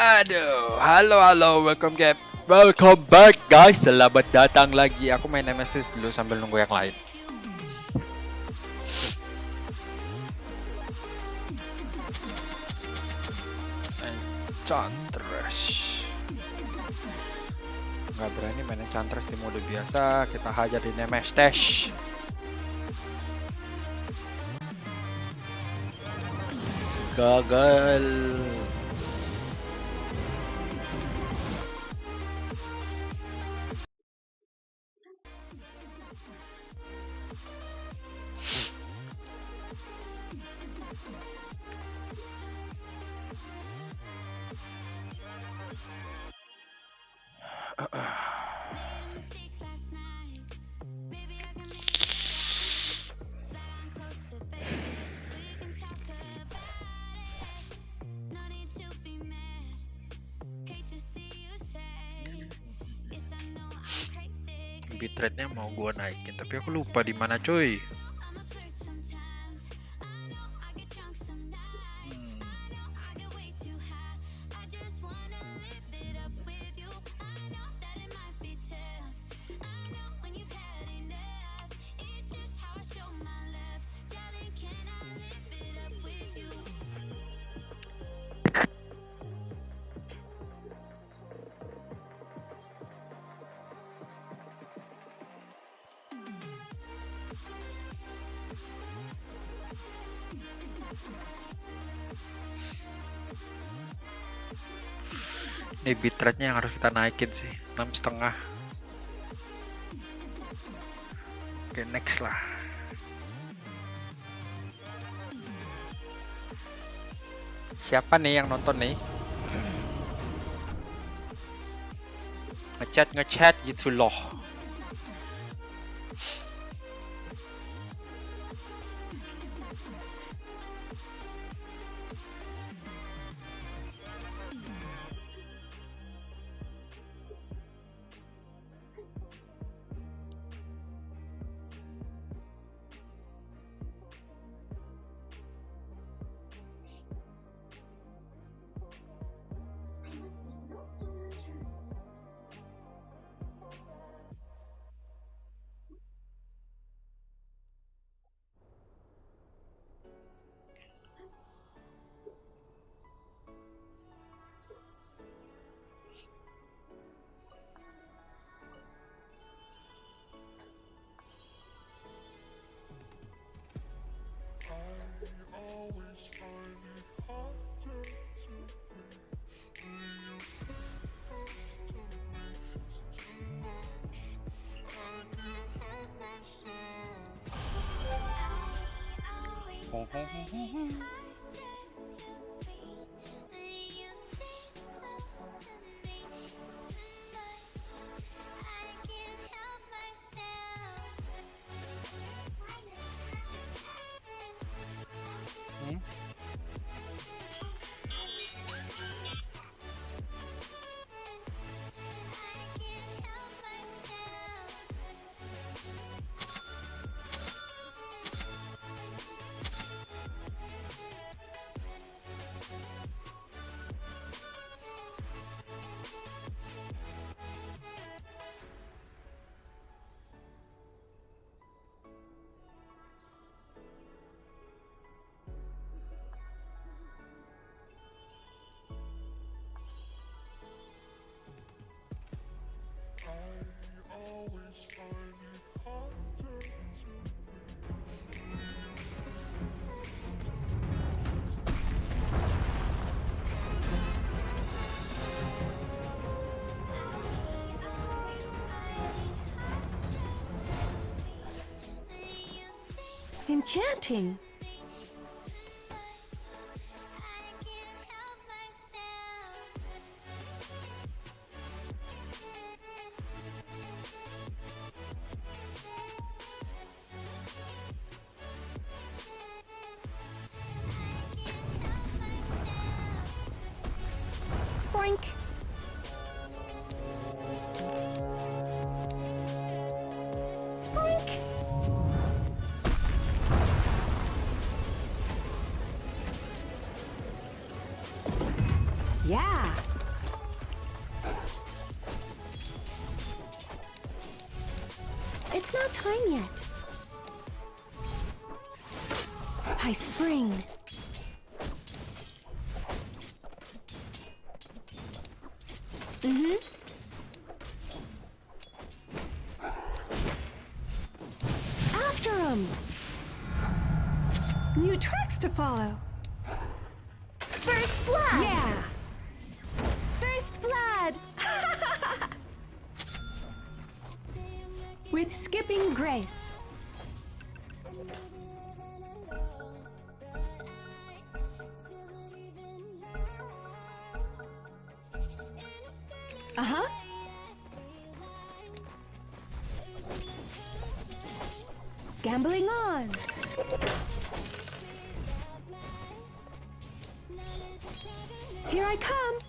Aduh, halo, welcome back guys, selamat datang lagi. Aku main MSS dulu sambil nunggu yang lain. Enchantress. Nggak berani main Enchantress di mode biasa, kita hajar di MSS. Gagal. Bitrate-nya mau gua naikin, tapi aku lupa di mana, cuy. Ini bitrate-nya yang harus kita naikin sih, 6,5. Oke, next lah. Siapa nih yang nonton nih? Ngechat gitu loh. Enchanting. Spoink. Spoink. It's not time yet. I spring. After 'em. New tracks to follow. First blood! Yeah. First blood. With skipping grace. Uh-huh. Gambling on. Here I come.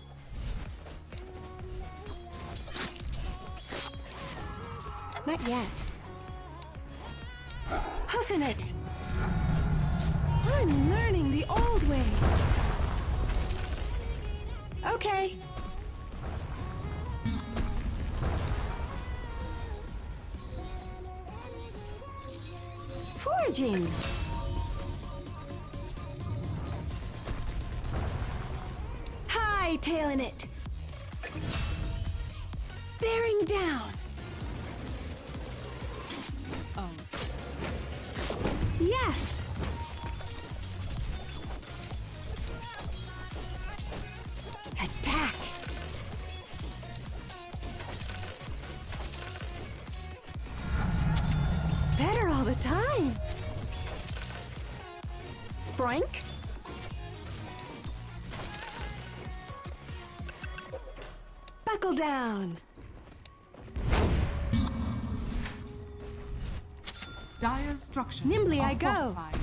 Not yet. Hoofing it. I'm learning the old ways. Okay. Foraging. Hightailing it. Bearing down. Yes. Attack. Better all the time. Sprank. Buckle down. Dire's structures Nimbly are I go. fortified.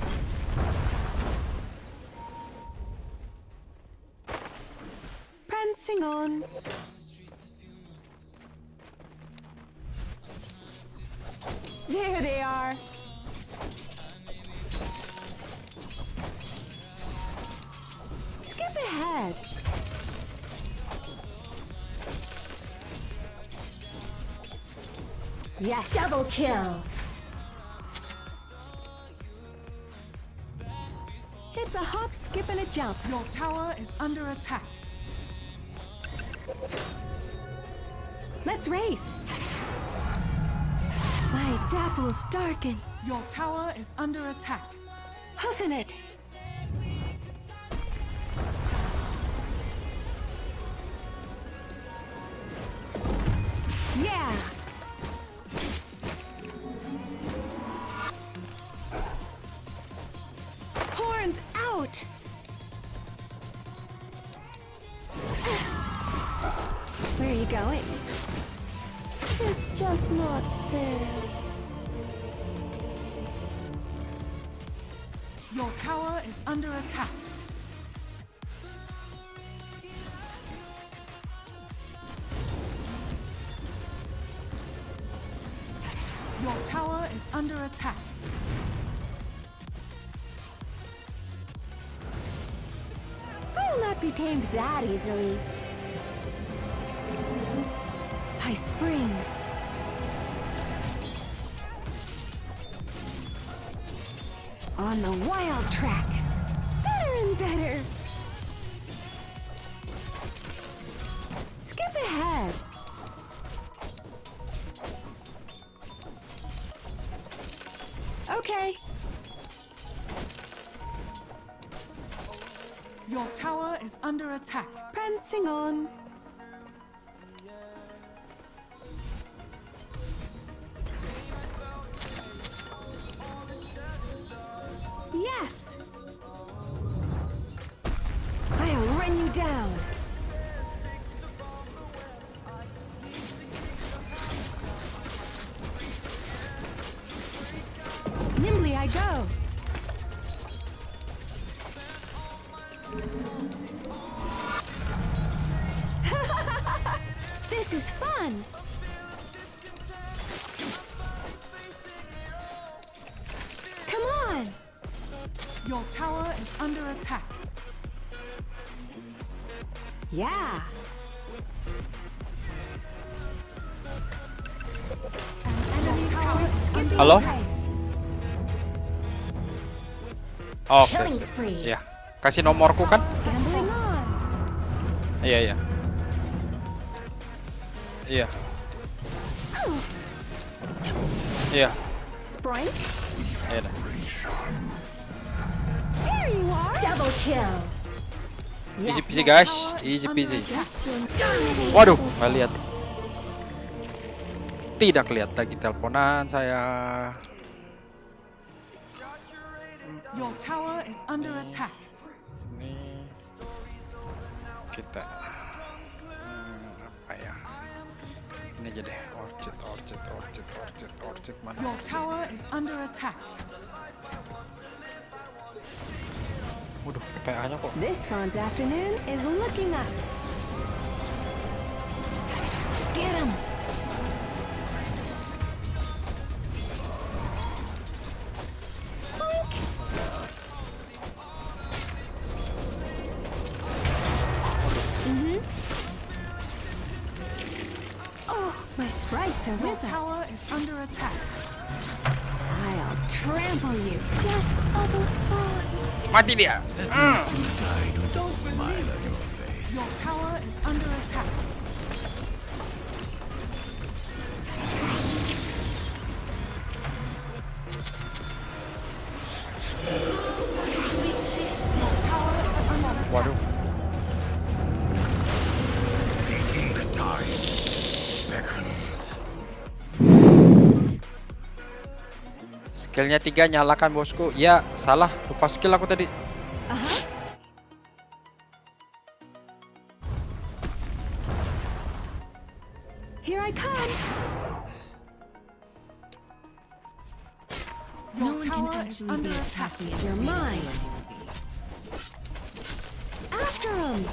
Prancing on. There they are. Skip ahead. Yes. Double kill! It's a hop, skip, and a jump. Your tower is under attack. Let's race. My dapples darken. Your tower is under attack. Hoofing it. Yeah. Horns out. Where are you going? It's just not fair. Your tower is under attack. Your tower is under attack. I'll not be tamed that easily. I spring. On the wild track. Better and better. Skip ahead. Okay. Your tower is under attack. Prancing on. Yes! I'll run you down. Nimbly I go. This is fun. Come on. Your tower is under attack. Yeah. Your tower is skipping Halo? trace. Oke. Killing sip. spree. Iya. Kasih nomorku kan? Gambling on. Iya, iya. Iya. Iya. Sprite. Iya dah. There you are. Double kill. Easy peasy guys, easy peasy. Yes, you're dominating. Waduh, nggak lihat. Tidak lihat lagi teleponan saya. Your tower is under attack. Ini kita apa ya? Ini aja deh. Orchid mana? Your tower is under attack. Waduh, PA-nya kok. This one's afternoon is looking up. Get him. Spike. Oh, my sprites are Your with us. tower is under attack. I'll trample you. Death of a fawn. Mati dia. Your tower is under attack. Your tower is under attack. Waduh. Skillnya 3 nyalakan bosku. Ya salah, lupa skill aku tadi. Here I come. Your tower is under attack. You're mine. After him.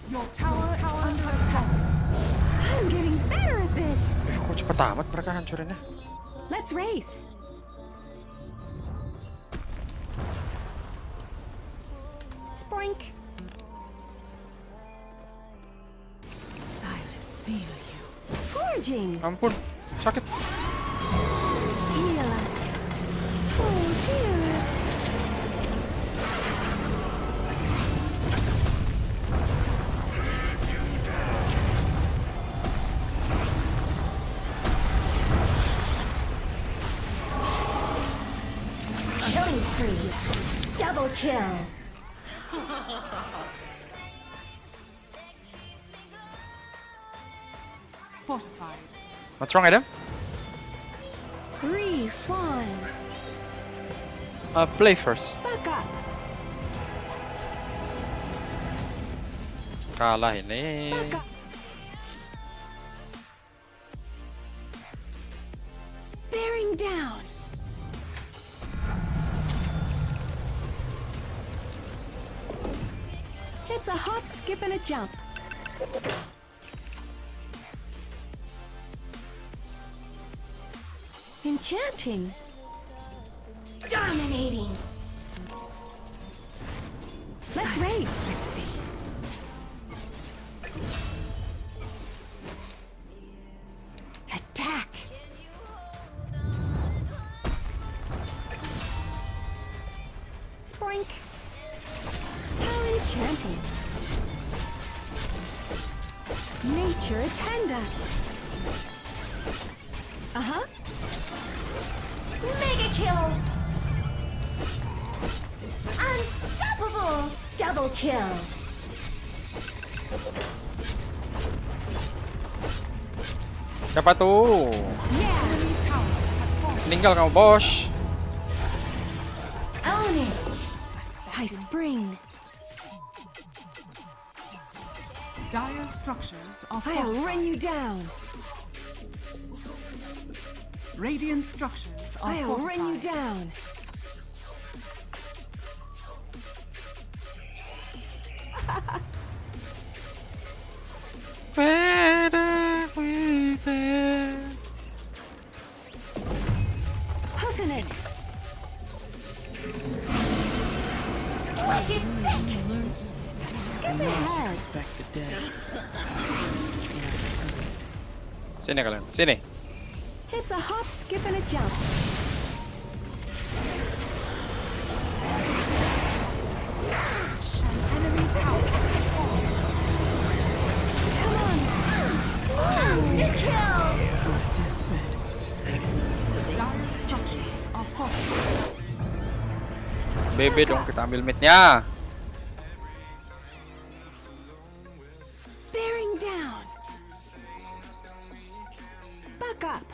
Your tower is under attack. I'm getting better at this. Kok cepet amat mereka hancurinnya? Let's race. Sprink. Foraging. Ampun, sakit. Heal us. Oh dear. Killing spree. Double kill. Fortified. What's wrong, Adam? Refined. Play first. Back up. Kalah ini. Back up. Bearing down. It's a hop, skip, and a jump. Enchanting. Dominating. Let's race. Attack. Sprink. How enchanting. Nature attend us. Uh-huh. Mega kill. Unstoppable. Double kill. Siapa tuh? Yeah. Enemy tower has fallen. Meninggal kamu, bos. Own it. I spring. Dire structures are I'll fortified. run you down. Radiant structures are I'll fortified. run you down. Hoofing it. Make it thick. Skip ahead. Respect the dead. Sini kalian, sini. It's a hop, skip, and a jump. Enemy tower has fallen. Come on. Monster kill! Dire structures are falling. BB dong, kita ambil midnya. Bearing down. Back up.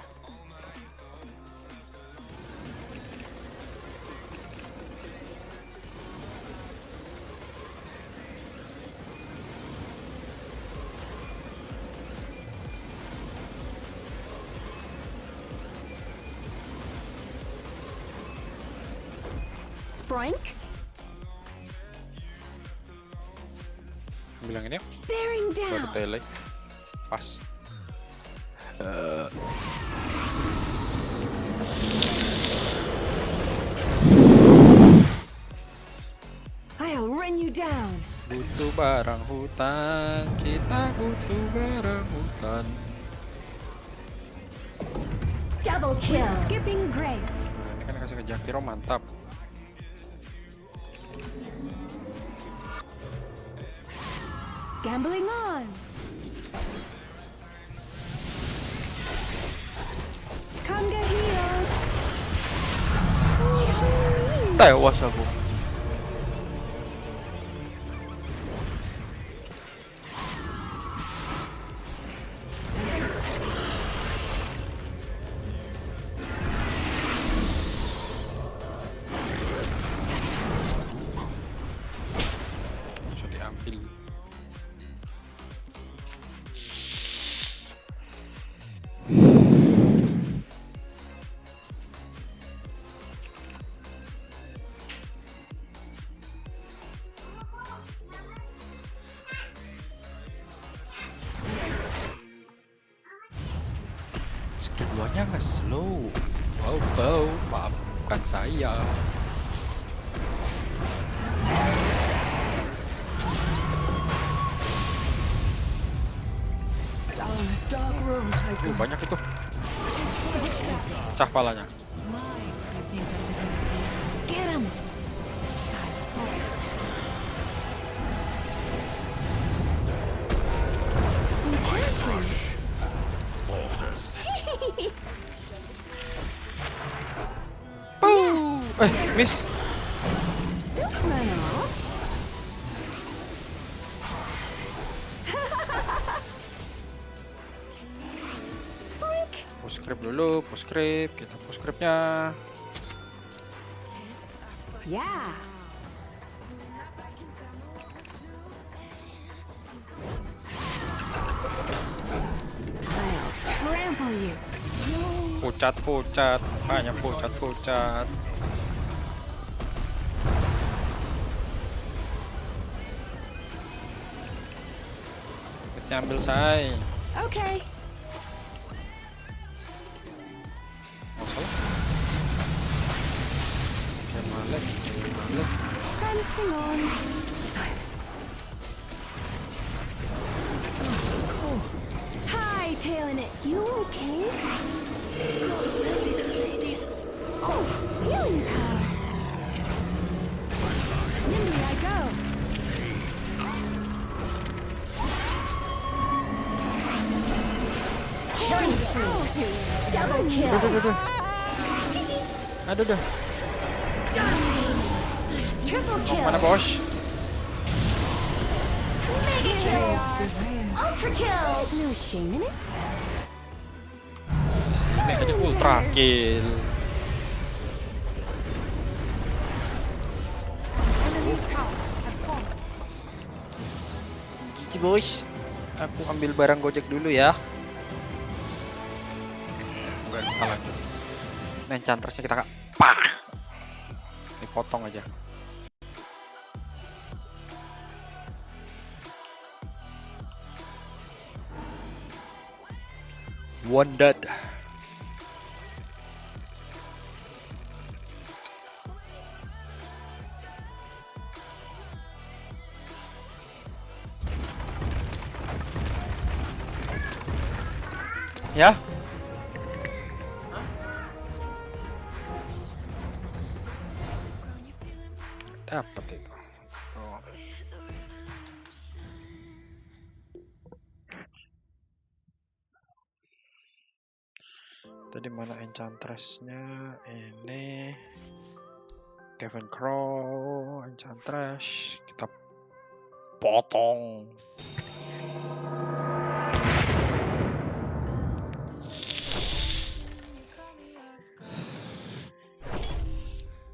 Sprank. Bilang ini Bearing baru down. tele. Pas. I'll run you down. Butuh barang hutan, kita butuh barang hutan. Double kill. With skipping grace. Nah, ini kan kasih ke Jakiro, mantap. Gambling on. Kanga here. Tewas aku. Bisa diambil. Keduanya nggak slow. Wow, maafkan saya. Down dark road I go. Banyak itu. Pecah palanya. Get him. Miss. Run off. Spike. Postscript dulu, postscript. Kita postscriptnya. Yeah. I'll trample you. Pucat, banyak pucat. Kita ambil say. Okay. Masalah. Malek. Prancing on. Silence. Oh, hightailing it. You okay? Oh, healing power. Nimbly I go. Killing spree. Double kill. Aduh. Triple kill. Mana bos? Mega kill. Ultra kill. There's no shame in it. Ini jadi ultra kill. Enemy tower has fallen. Cici bos. Aku ambil barang gojek dulu ya. Bukan kalah. Nah, enchantressnya kita pak. Dipotong aja. One dead. Ya? Dapat itu. Oh. Tadi mana enchantress-nya? Ini Kevin Crow, enchantress. Kita potong.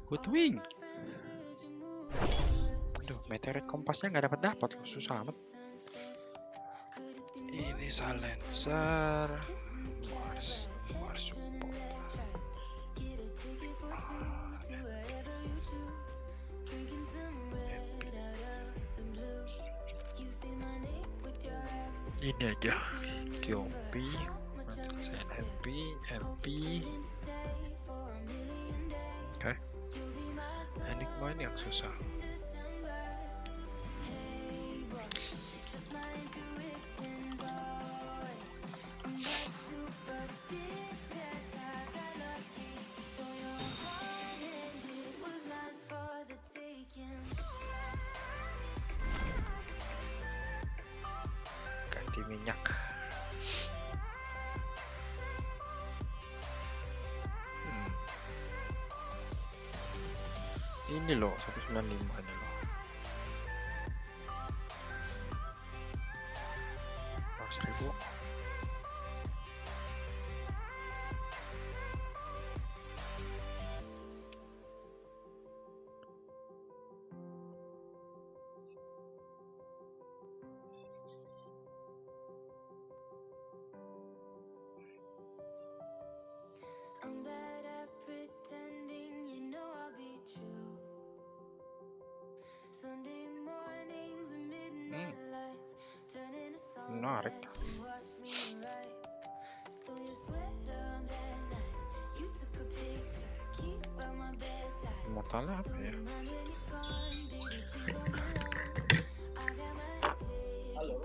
Woodwing. Aduh, meteorit kompasnya nggak dapat loh, susah amat. Ini silencer. Mars support. Ini aja. QP. Saya MP. Oke. Enigma ini yang susah. Ganti minyak. Ini loh 195 ini loh. Oh, 1000. Menarik. Immortalnya apa ya? Halo.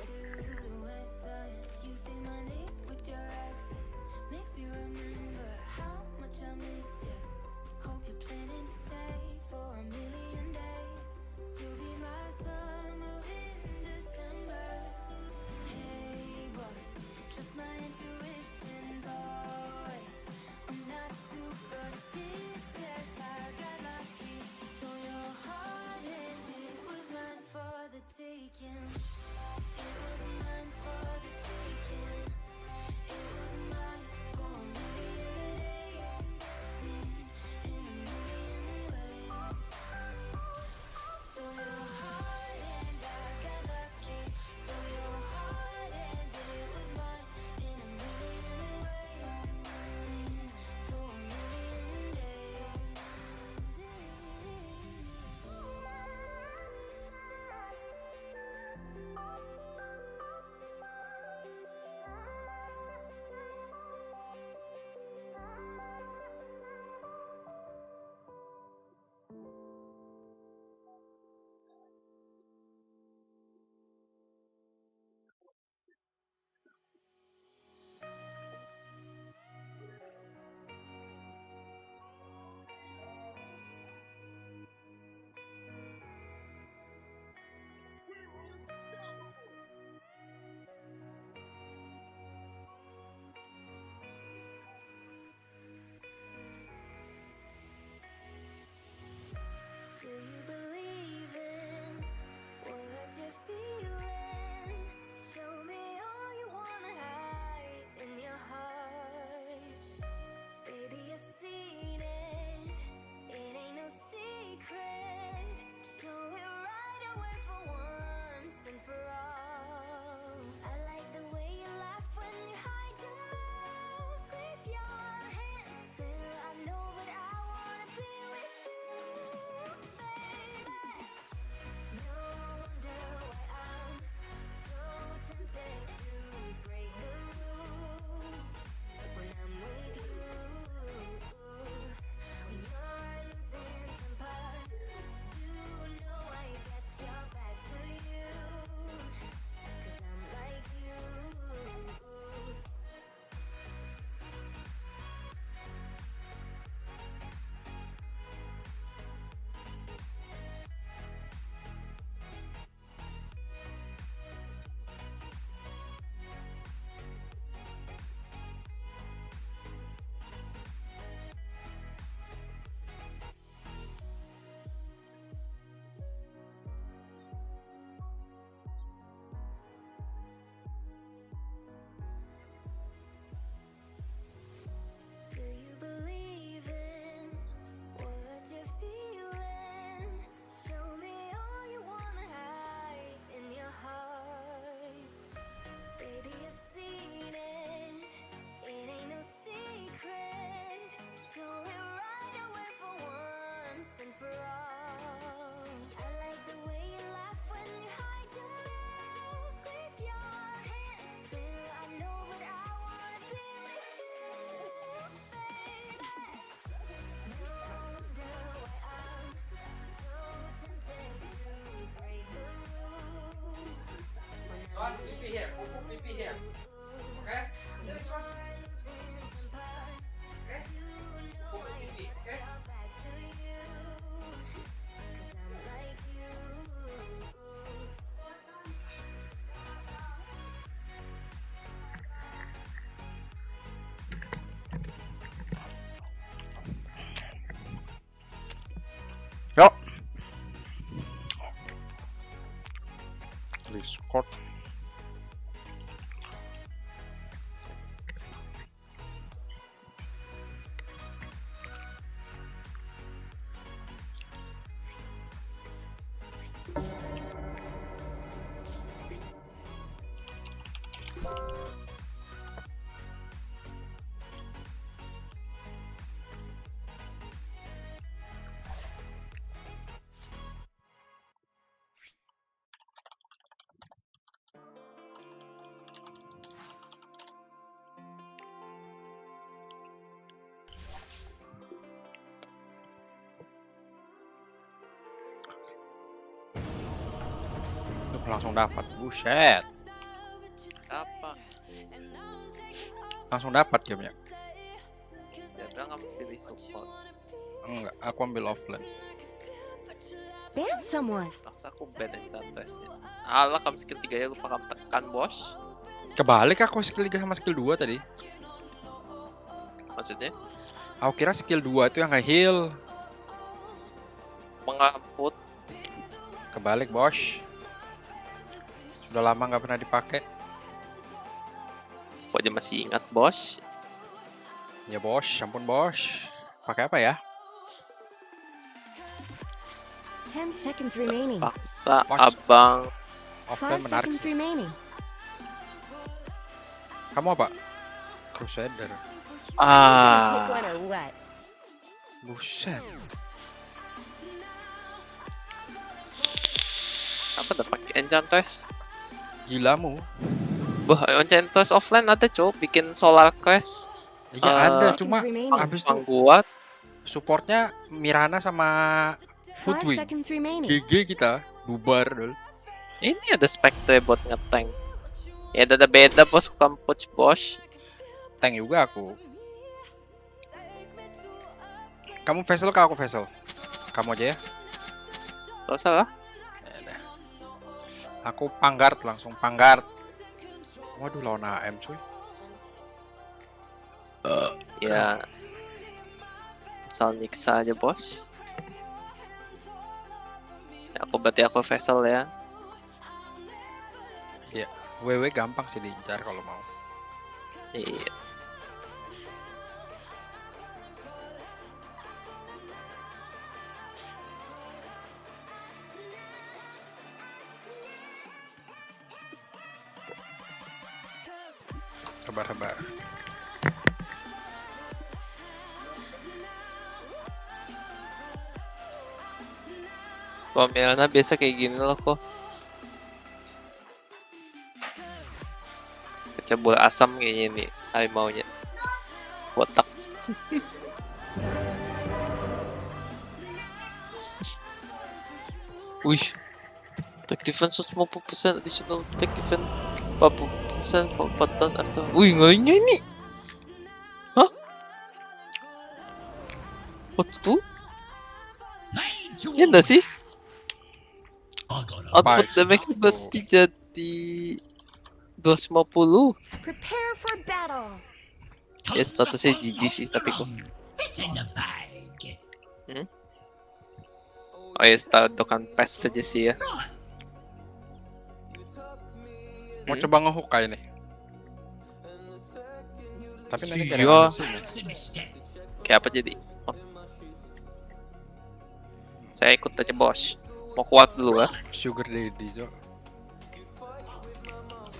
Langsung dapat. Buset. Apa? Langsung dapat gamenya. Dia bilang kamu pilih support. Enggak, aku ambil offline. Ban someone. Paksa aku ban Enchantress ya. Alah, kamu skill 3 ya lupa kamu tekan bos. Kebalik aku skill 3 sama skill 2 tadi. Maksudnya? Aku kira skill 2 itu yang nge-heal. Mengamput. Kebalik, bos. Sudah lama nggak pernah dipakai. Kok dia masih ingat bos? Ya, bos. Ampun, bos. Pakai apa ya? 10 seconds remaining. Paksa Watch. abang. Offline 5 menarik seconds sih. remaining. Kamu apa? Crusader. Pick Ah. one or what? Buset. Apa udah pakai Enchantress? Gilamu. Wah, Enchantress offline ada cowok bikin solar quest. Ya ada, Seconds cuma remaining. habis itu Bang buat. supportnya Mirana sama 5 Footwing. seconds remaining. GG kita bubar dulu. Ini ada Spectre buat ngetank. Ya ada beda bos, bukan push bos. Tank juga aku. Kamu vessel kah aku vessel? Kamu aja ya. Gak usah lah. Ya udah. Aku panggard langsung panggard. Waduh lawan AM cuy. Ya. Asal nyiksa aja bos. Ya, aku vessel ya. Iya. WW gampang sih diincar kalau mau. Iya. Sabar-sabar. Pemirana biasa kayak gini loh kok. Kecebur asam kayaknya nih harimaunya. Botak. Wih. Attack defense 50%, additional attack defense 40% for button after. Wih, ngainya ini. Hah? What tuh? Ya enggak sih? Output Baik. damage berarti jadi 250. Prepare for battle. Ya statusnya GG sih tapi kok. Oh ya statokan pass saja sih ya. Mau coba ngehook kayak ini. Tapi nanti Iya. cari sini. Kayak apa jadi? Oh. Saya ikut aja bos. Mau kuat dulu ya. Sugar daddy jo.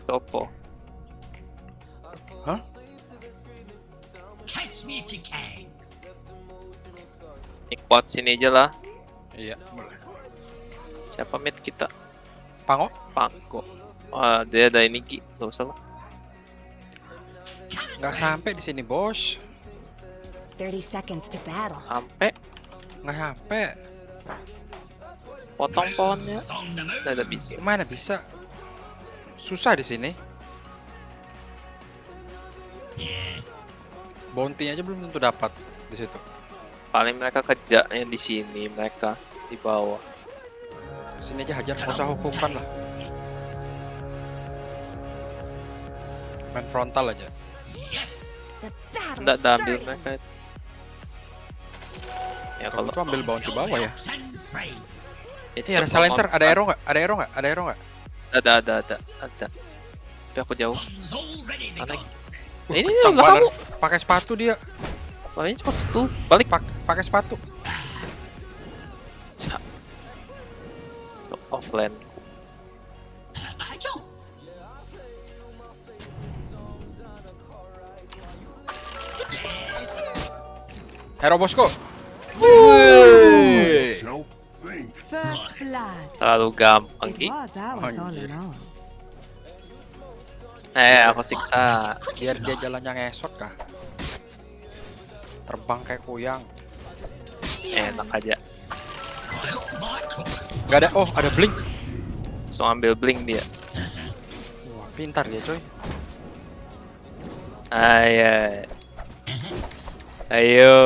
Topo. Hah? Ini kuat sini aja lah. Iya, boleh. Siapa mid kita? Pango? Pangko. Wah, dia ada ini Ki. Gak usah lah. Nggak sampai di sini, bos. 30 seconds to battle. Sampai Nggak sampai. potong pohonnya. Nggak ada bisa. Mana bisa? Susah di sini. Bounty aja belum tentu dapat di situ. Paling mereka kerjanya di sini, mereka di bawah. Sini aja hajar, nggak usah hukumkan lah. Main frontal aja. The battle Nggak ada ambil started. mereka. Ya Kalau kalau itu ambil bounty bawah ya. itu Ada silencer, ada arrow nggak? Ada arrow nggak? Ada arrow nggak? ada. Tapi aku jauh. Mana? Ini Kencang udah banget. kamu. Pakai sepatu dia. Oh, ini cepat tuh. Balik. Pakai sepatu. Cak. Offline. Hero bosku. Wih. First blood. Terlalu gampang It Ki. was ours all Anjir. along. Aku siksa. Biar dia jalannya ngesot kah? Terbang kayak kuyang. Enak aja. Gak ada. Oh, ada blink. Langsung ambil blink dia. Wah, pintar ya coy. Ayo. Ayo.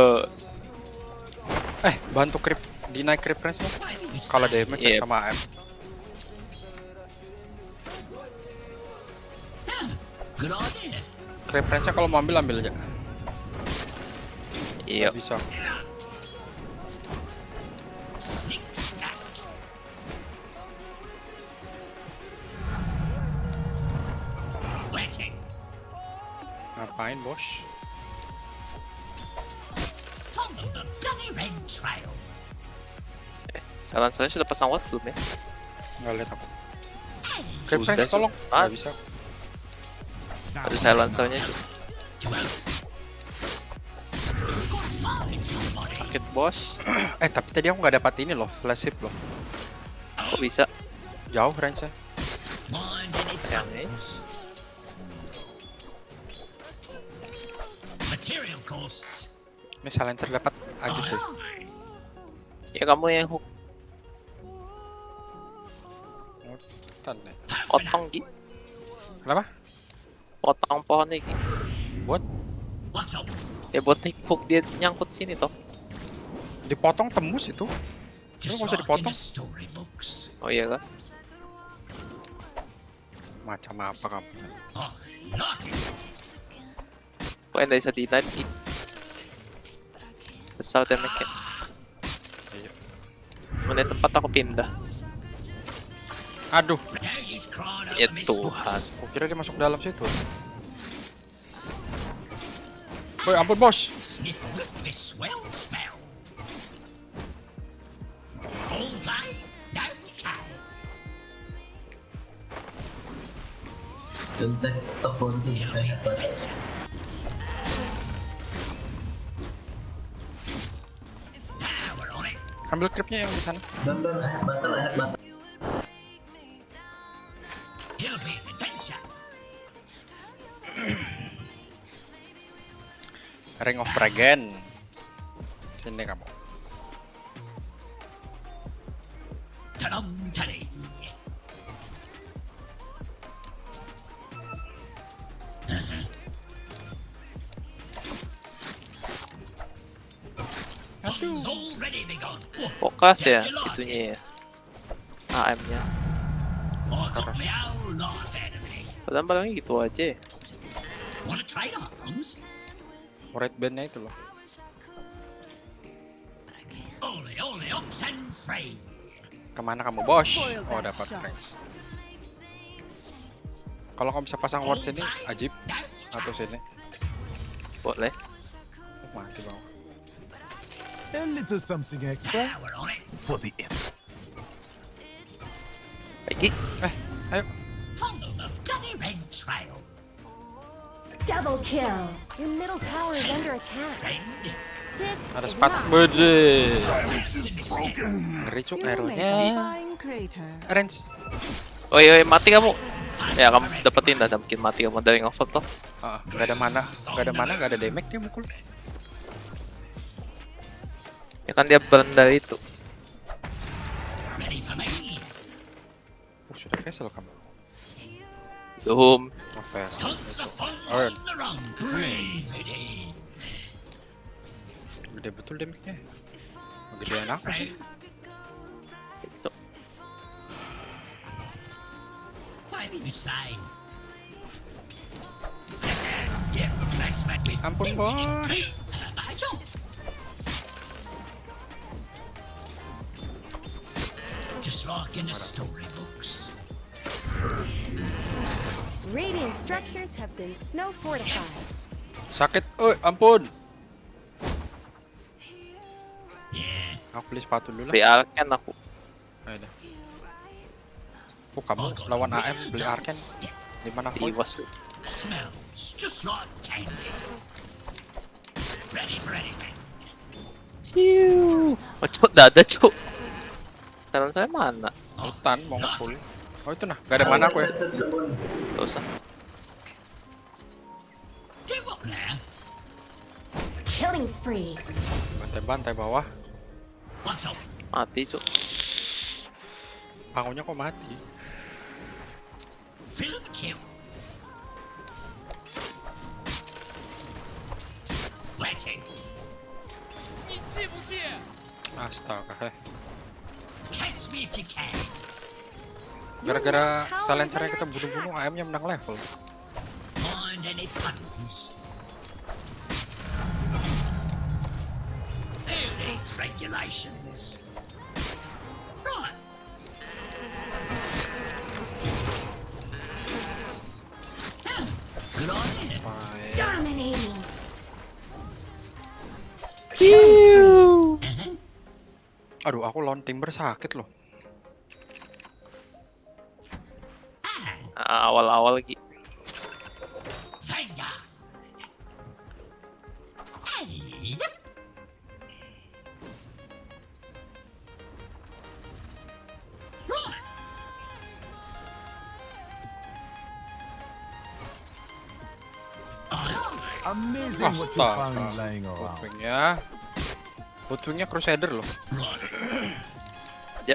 Bantu creep, dinaik creep range lo. Kalau damage Yep. sama AM. Creep range-nya kalau mau ambil aja. Iya. Nggak bisa. Ngapain bos? Saran saya sudah pasang watt belum ya? Nggak lihat aku. Creep Udah, range tolong. ah. Nggak bisa. Ada silencernya sih. Sakit bos. Tapi tadi aku nggak dapat ini loh, flash hip loh. Kok bisa? Jauh range-nya. Sayangnya. Ini silencer dapat aja sih. Ya kamu yang hook Tan deh. potong Gi. Kenapa? Potong pohonnya Gi. Buat Ya buat hook dia nyangkut sini toh. dipotong tembus itu. Ini nggak usah dipotong. Oh iya kah? Macam apa kamu? Kok anda bisa dinaik Gi? Besar damage-nya. Iya. Menit tempat aku pindah. Aduh, Ya Tuhan. aku kira dia masuk dalam situ. Woi, ampun bos. Ambil creepnya yang di sana. Ring of Dragon. Sini kamu. Fokus ya itunya ya. AM-nya. Padahal barangnya gitu aja. Red band-nya itu loh. Kemana kamu bos? Oh, dapat range. Kalau kamu bisa pasang ward sini, ajib. Atau sini. Boleh. Mati bawah. A little something extra for the imp. Baik. Ayo. Double kill. Your middle tower is under attack. This Ada is sepatu. not Bede. Ngeri cuk You may arrow-nya. find crater. Range. Oi mati kamu. Ya kamu dapetin dah mungkin mati kamu dari ngover toh. Gak ada mana, gak ada damage dia mukul. Ya kan dia burn dari itu. Sudah vessel kamu. Doom. Oh, vessel. Earn. Gede betul damage-nya. Gedean apa sih? Itu. Ampun bos. Radiant structures have been snow fortified. Sakit, ampun. Aku beli sepatu dulu lah. Beli Arken aku. Ayo dah. Kamu lawan AM beli Arken. Di mana aku? Iwas. Ciu. Oh cuk, dada cuk. Saran saya mana? Hutan mau full. Oh itu nah, gak ada mana aku ya. Gak usah. Killing spree. Bantai-bantai bawah. Mati cuk. Bangunnya kok mati? Astaga. Gara-gara silencernya kita bunuh-bunuh, AM-nya menang level. Dominating. Aduh, aku lawan Timber sakit loh. Awal-awal lagi. Amazing what you found lying around. Butuhnya Crusader loh. Ya.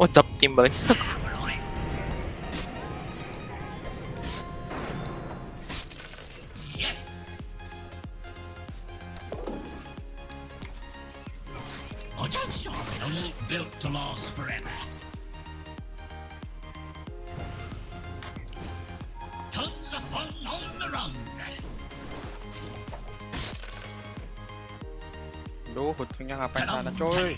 Oh, cap timbalnya. Duh, butuhnya ngapain sana coy?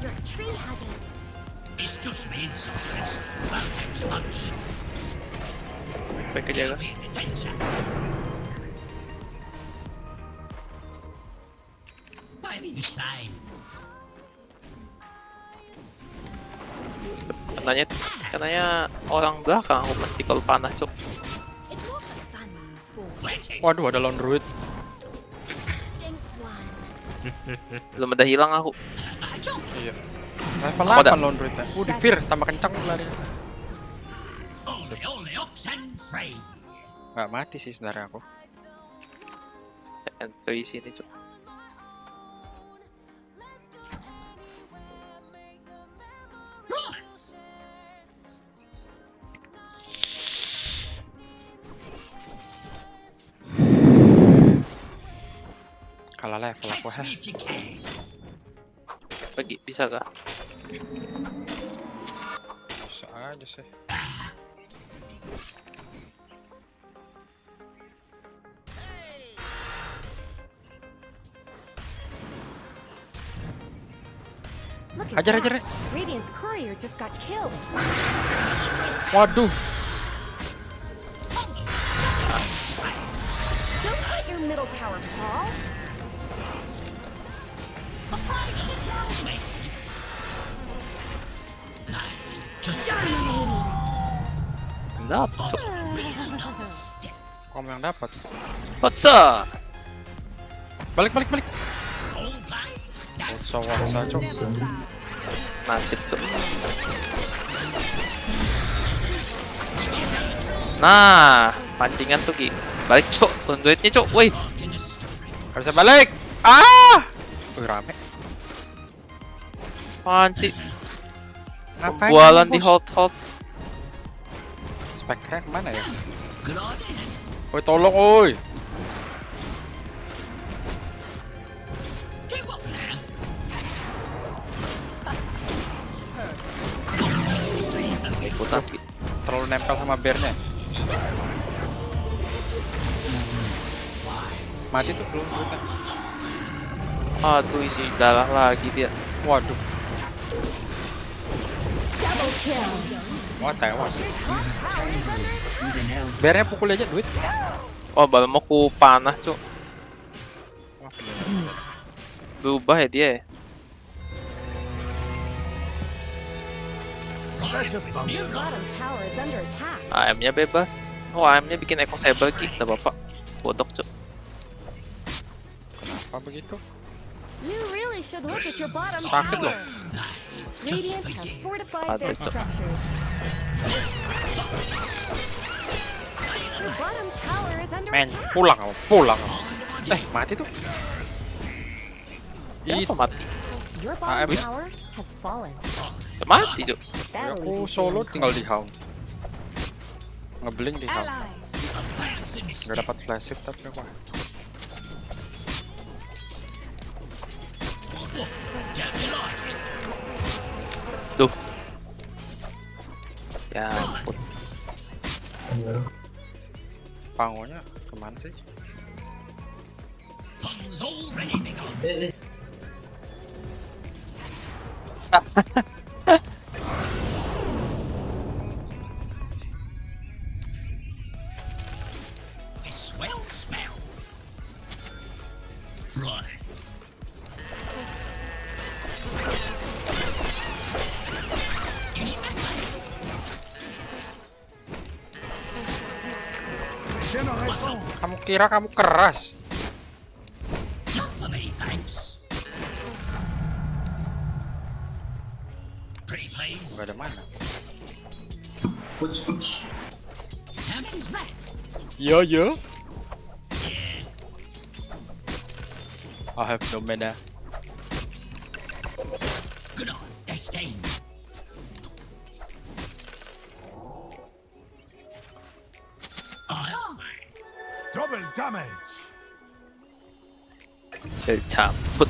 You're tree hugging. Baik aja kan? Katanya orang belakang aku mesti kalau panah cok. It's more fun than sport. Waduh, ada lone druid. Think one. Belum ada hilang aku. Iya. Level Apa 8 dah? lone druid. Di fear tambah kencang lari. Nggak mati sih sebenarnya aku. Entry sini cok. Kalah level aku Bagi bisa gak? Bisa aja sih. Look at Ajar, that. ajar. Radiant's courier just got killed. Waduh. Don't fight your middle tower, Paul. Dapat cok. Kamu yang dapat. Whatsa? Balik. Whatsa cok. Nasib cok. Nah, pancingan tuh Ki. Balik cok, duitnya cok. Woi. Gak bisa balik. Ah! Rame. Panci. Ngapain? Bualan kamu, di bos? hold. Spectre kemana ya? Woi, tolong, oi. Ikutan Ki. Terlalu nempel sama bearnya. Mati tuh belum kita. Aduh, isi darah lagi dia. Waduh. Double kill. Wah, tewas. Bearnya pukul aja duit. Oh, baru mau ku panah cok. Wah, Berubah ya dia ya. Your bottom tower is under attack. AM-nya bebas. Oh, AM-nya bikin Echo Saber Ki. Udah bapak. Bodok cok. kenapa begitu? You really should look at your bottom Sakit loh. tower. Radiant have fortified their Aduh, cok. structures. Your bottom tower is under Men, attack. pulang kamu. Mati tuh. Ya apa mati? Your Ah, bottom abis. tower has fallen. Ya, mati Cuk. That'll Aku leave you solo feeling tinggal di hound. Ngeblink di hound. Allies. Gak dapat flash hit tapi apa? Duh. Ya ampun. Pangonya kemana sih? Kamu kira kamu keras? Gak ada mana? Yo yo. I have no mana. Double damage. Cabut.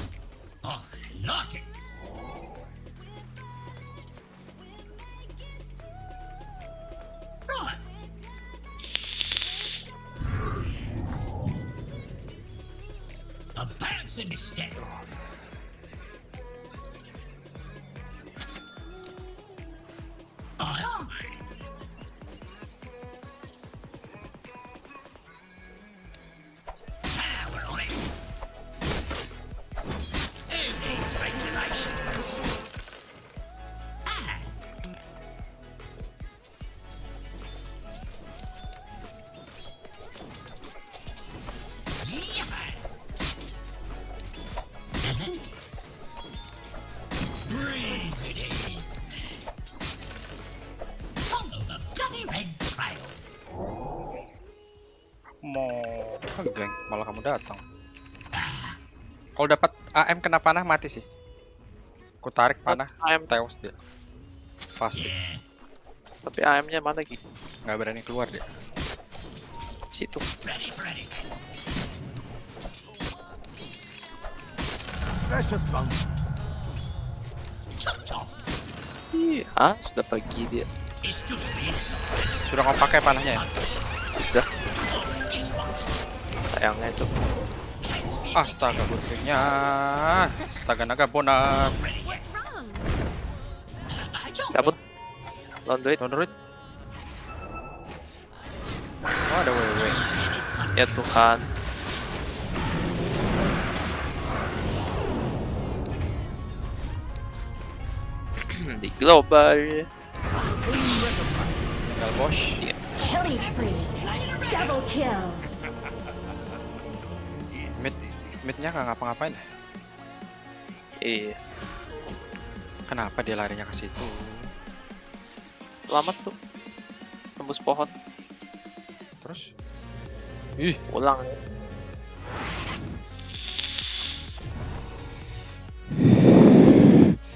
Mau geng, malah kamu datang. Kalau dapat AM kena panah mati sih. Ku tarik panah, AM tewas dia. Pasti. tapi AM-nya mana Ki? Nggak berani keluar dia. Situ. Precious bounty. Ah, sudah pagi dia. Sudah kau pakai panahnya ya? Udah. Sayangnya Cuk. Astaga butuhnya. Astaga naga bonar. Cabut. Lawan duit. Menurut. Oh ada WW. Ya Tuhan. Di global. Tinggal bos. Killing spree. Double kill. Midnya nggak ngapa-ngapain ya? Iya. Kenapa dia larinya ke situ? Selamat tuh. Tembus pohon. Terus? Ih, Ulang.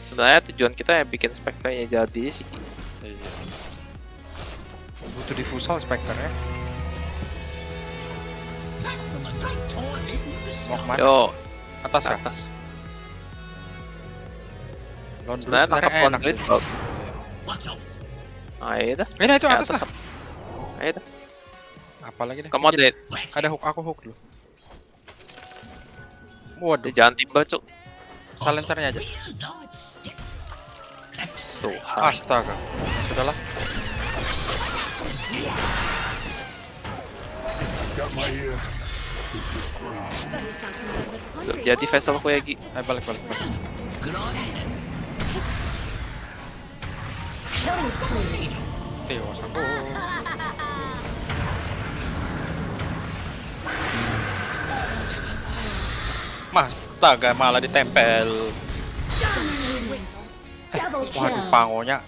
Sebenarnya tujuan kita yang bikin spektranya jadi sih. iya. Butuh diffusal Spectre ya. Mau kemana? Yo, Atas ke ya? atas. Lawan Sebenarnya Blue nangkap sebenarnya enak konflik. sih. Ayo dah. Ini itu Ke atas lah. Ayo dah. Apalagi deh. Ke moderate. Ada hook, aku hook dulu. Waduh, Jangan tiba Cuk. silencernya aja. Tuhan. Astaga. Sudahlah. Got my ear. Belum jadi vesselku ya Gi. Ayo balik. Killing spree. Tewas aku. Astaga, malah ditempel. Double Waduh, kill. pangonya.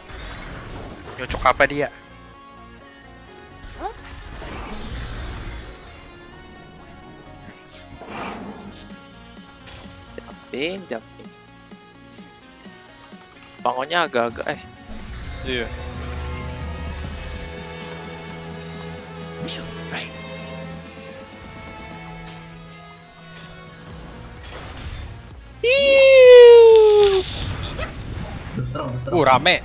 Nyocok apa dia? jumping. Bangunnya agak-agak Iya. Rame.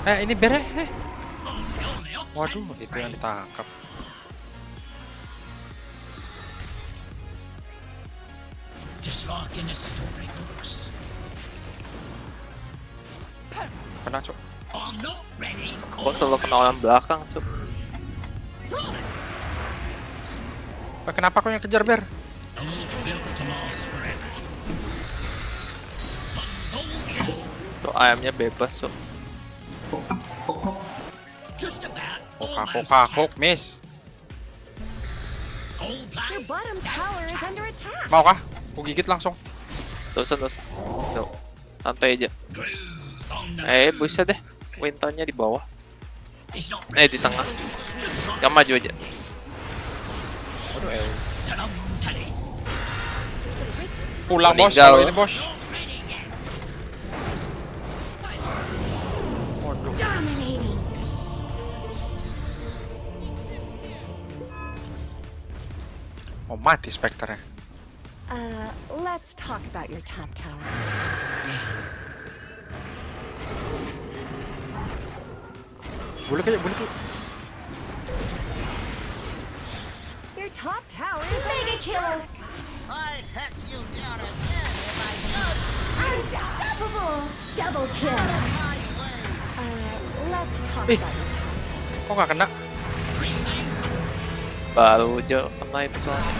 Ini beres. Waduh, itu yang ditangkap. Kena, Cok. Kok selalu kena orang belakang, Cuk? Kenapa kau yang kejar, Ber? Tuh ayamnya bebas, Cuk. Kokak, miss. Your bottom tower is under attack. Mau kah? Aku gigit langsung. Dosa. Tuh, santai aja. Bisa deh. Winternya di bawah. Di tengah. Gak maju aja. Aduh, pulang, bos. Meninggal. Kalau ini, bos. Waduh. Dominating. Oh, mati Spectre-nya. Let's talk about your top tower. Boleh kayak. Your top tower is mega kill. I'd hack you down again if I could. Unstoppable. Double kill. My way. Let's talk Eh. about your top tower. Kok nggak kena? Baru aja kena itu soalnya.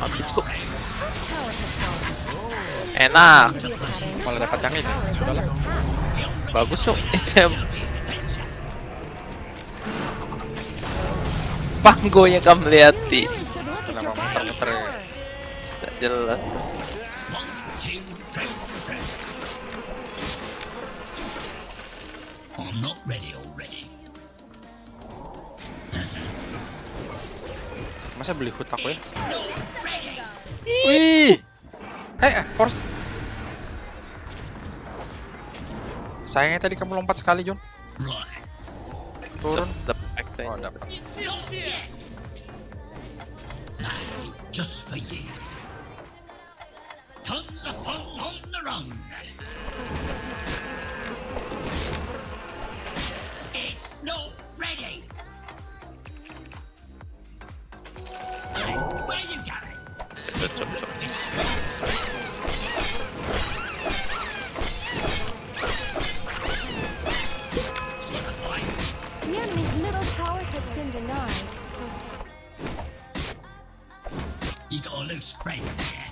Habis, Cuk. Top tower has fallen. Enak. Malah dapat yang ini. Sudahlah. Bagus, Cuk. Itu panggonya kamu lihat di. Really should look at Kenapa your bottom muter-muter ya? tower. Gak jelas. Masa beli hood aku ya? Wih! Force. Sayangnya tadi kamu lompat sekali, John. Turun. Dapat efeknya. Oh, dapat. Just for you. Tons of fun on the run. It's not ready. Where you going? Cuk. This The enemy's middle tower has been denied. you got a loose friend there.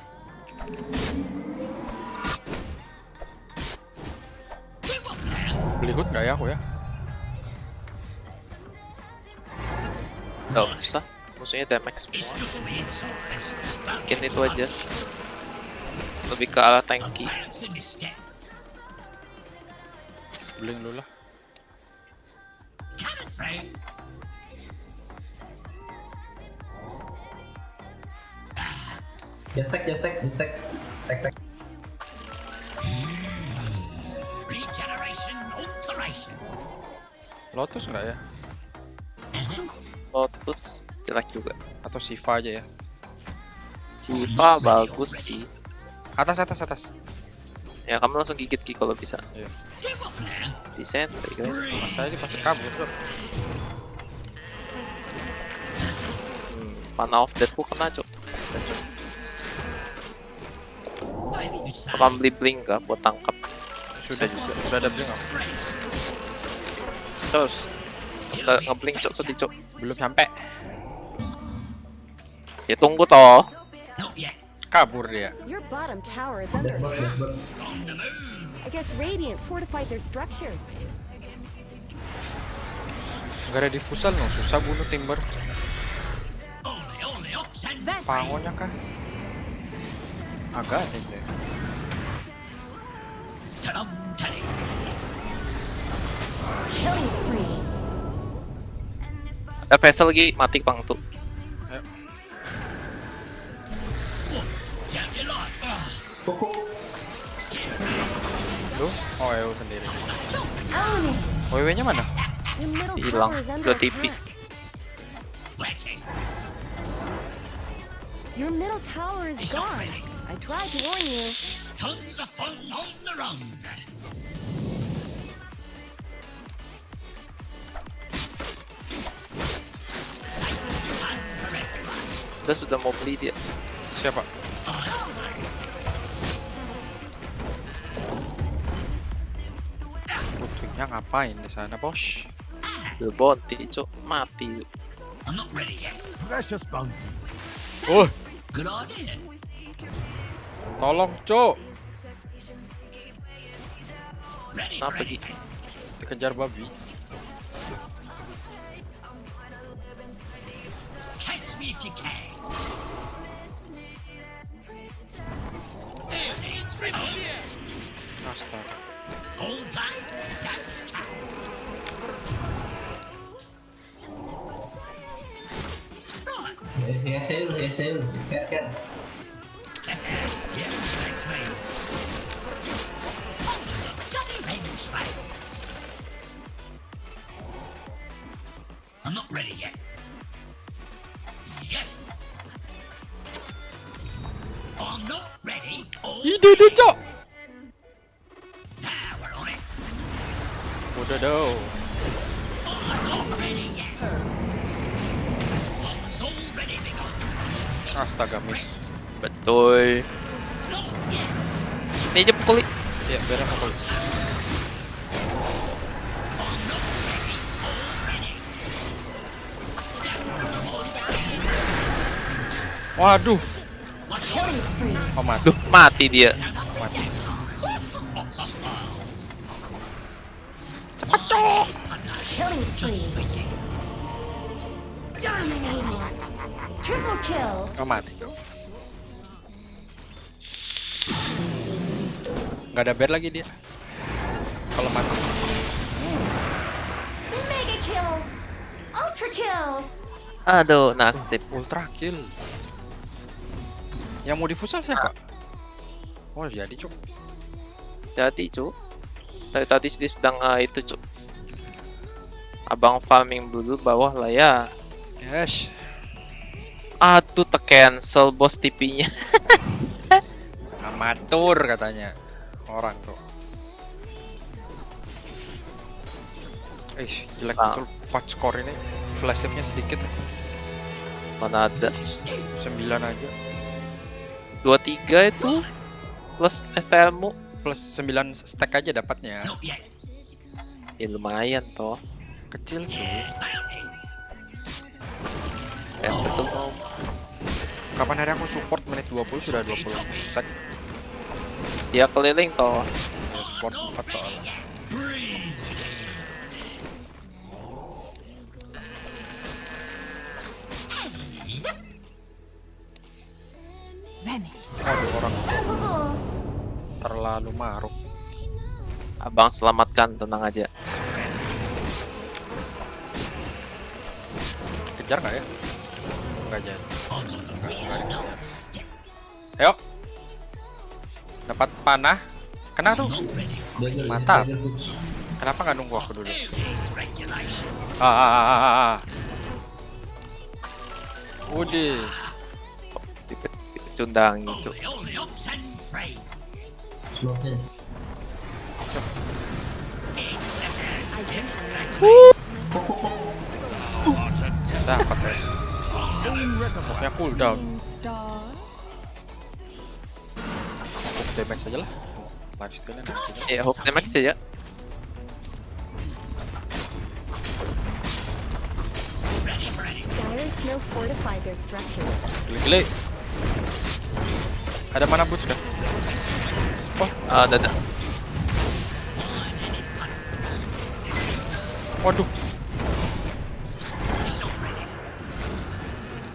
You up there? Beli hood nggak ya aku ya? Oh, susah. Musuhnya damage It's semua. just the insides. Bikin itu aja. Lebih ke arah tanky. Bounce in this step. Beli dulu lah. Coming through. Gesek. Tek. Regeneration, alteration. Lotus nggak ya? Lotus jelek juga. Atau Shiva aja ya? Shiva bagus sih. Atas. Ya kamu langsung gigit Ki kalau bisa. Iya. You up there? Bisa guys. Saya ini pasti kabur, bro. Mana of Deathku kena, Cuk. Where you say? Kamu beli blink kah buat tangkap? Sudah ada beli nggak? Terus kita ngeblink, Cuk, tadi, Cuk. Belum sampai. Ya tunggu toh. Not yet. Kabur dia. Your bottom tower is under attack. I guess Radiant fortified their structures. Nggak ada diffusal no, susah bunuh Timber. Ole, ox and Pangonya kah? Agak ada deh. tally. Killing spree. Ada vessel lagi mati Bang tuh. Ayo. Lu? Oh, EU sendiri. Own it. WW-nya mana? Your middle Hilang. tower is under Udah TP. attack. Waiting. Your middle tower is It's not gone. ready. I tried to warn you. Tons of fun on the run. Udah sudah mau beli dia. Siapa? Butuhnya ngapain di sana, Bos? Udah bounty, cok. Mati. I'm not ready yet. Precious bounty. Oh, Good idea. tolong, Cok. Ready Kenapa for Gi? anything. Dikejar babi. Catch me if you can. Who needs ready? Astaga. All day, don't count. Right. Here sale, here sale. Can. Yeah, that's me. Bloody revenge train. I'm not ready yet. Yes. I'm not ready. Ide deh, Cok. Now we're on it. Udah dong. I'm not ready yet. One's already begun. Astaga, miss. Betul. Not yet. Ini aja pukul. Ya, biar aku. Waduh. Oh, mati. Duh, mati dia. Mati. Killing spree. Dominating. Triple kill. Oh, mati. Nggak ada bear lagi dia. Kalau mati. Mega kill. Ultra kill. Aduh, nasib. Ultra kill. Yang mau difusal siapa? Oh, jadi, Cuk. Jadi, cu. Tadi dia sedang itu, cu. Abang farming dulu bawah lah ya. Yes. Aduh, cancel bos TP-nya. Amatur katanya. Orang tuh. Jelek Ah. betul patch score ini. Flash save-nya sedikit. Mana ada 9 aja. 23 itu plus STL-mu. Plus 9 stack aja dapatnya. Not yet. Ya lumayan toh. Kecil cuy. Bounty. Kayak betul mau. Kapan hari aku support menit 20 sudah 20 stack. Dia keliling toh. Ya, support 4 soalnya. Breathe. Vanish. Waduh, orang Unstoppable. terlalu maruk. Abang selamatkan, tenang aja. Kejar nggak ya? Nggak jadi. Another step. Ayo. Dapat panah. Kena tuh. Not ready. Mantap. Kenapa nggak nunggu aku dulu? Who needs regulation? Udah. Dipecundangi, cu. Only ox and free. Slow hit. I guess Dapat ya. Pokoknya cooldown. star. Hook damage aja lah. Lifesteal-nya nanti. Ya, hook damage aja. Ready for anything. Dire Snow fortified their structures. Gile-gile. Ada mana boots kan? Ada. Waduh. It's not ready.